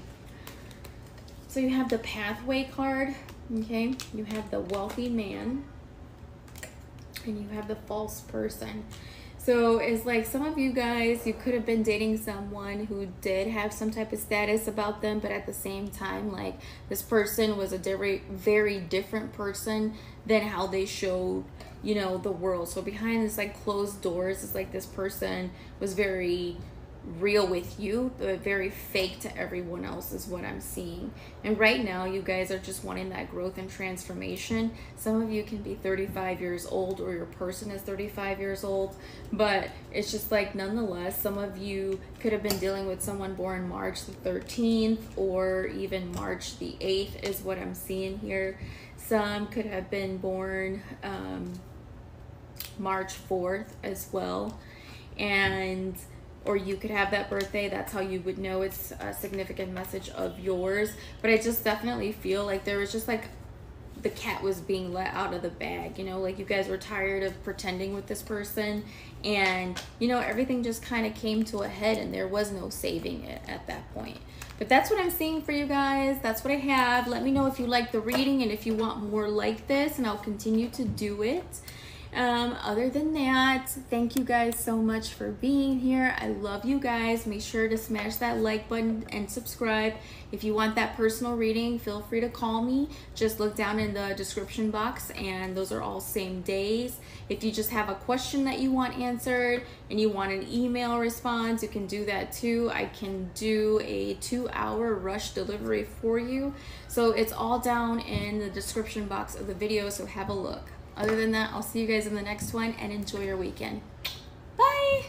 So you have the Pathway card. Okay, you have the Wealthy Man, and you have the False Person. So it's like some of you guys, you could have been dating someone who did have some type of status about them, but at the same time, like this person was a very different person than how they showed, you know, the world. So behind this like closed doors, it's like this person was very real with you, but very fake to everyone else is what I'm seeing. And right now you guys are just wanting that growth and transformation. Some of you can be 35 years old, or your person is 35 years old, but it's just like nonetheless, some of you could have been dealing with someone born March the 13th or even March the 8th is what I'm seeing here. Some could have been born March 4th as well, and or you could have that birthday. That's how you would know it's a significant message of yours. But I just definitely feel like there was just like the cat was being let out of the bag, you know, like you guys were tired of pretending with this person, and you know, everything just kind of came to a head and there was no saving it at that point. But that's what I'm seeing for you guys. That's what I have. Let me know if you like the reading and if you want more like this, and I'll continue to do it. Other than that, thank you guys so much for being here. I love you guys. Make sure to smash that like button and subscribe. If you want that personal reading, feel free to call me. Just look down in the description box, and those are all same days. If you just have a question that you want answered and you want an email response, you can do that too. I can do a 2-hour rush delivery for you. So it's all down in the description box of the video, so have a look. Other than that, I'll see you guys in the next one, and enjoy your weekend. Bye!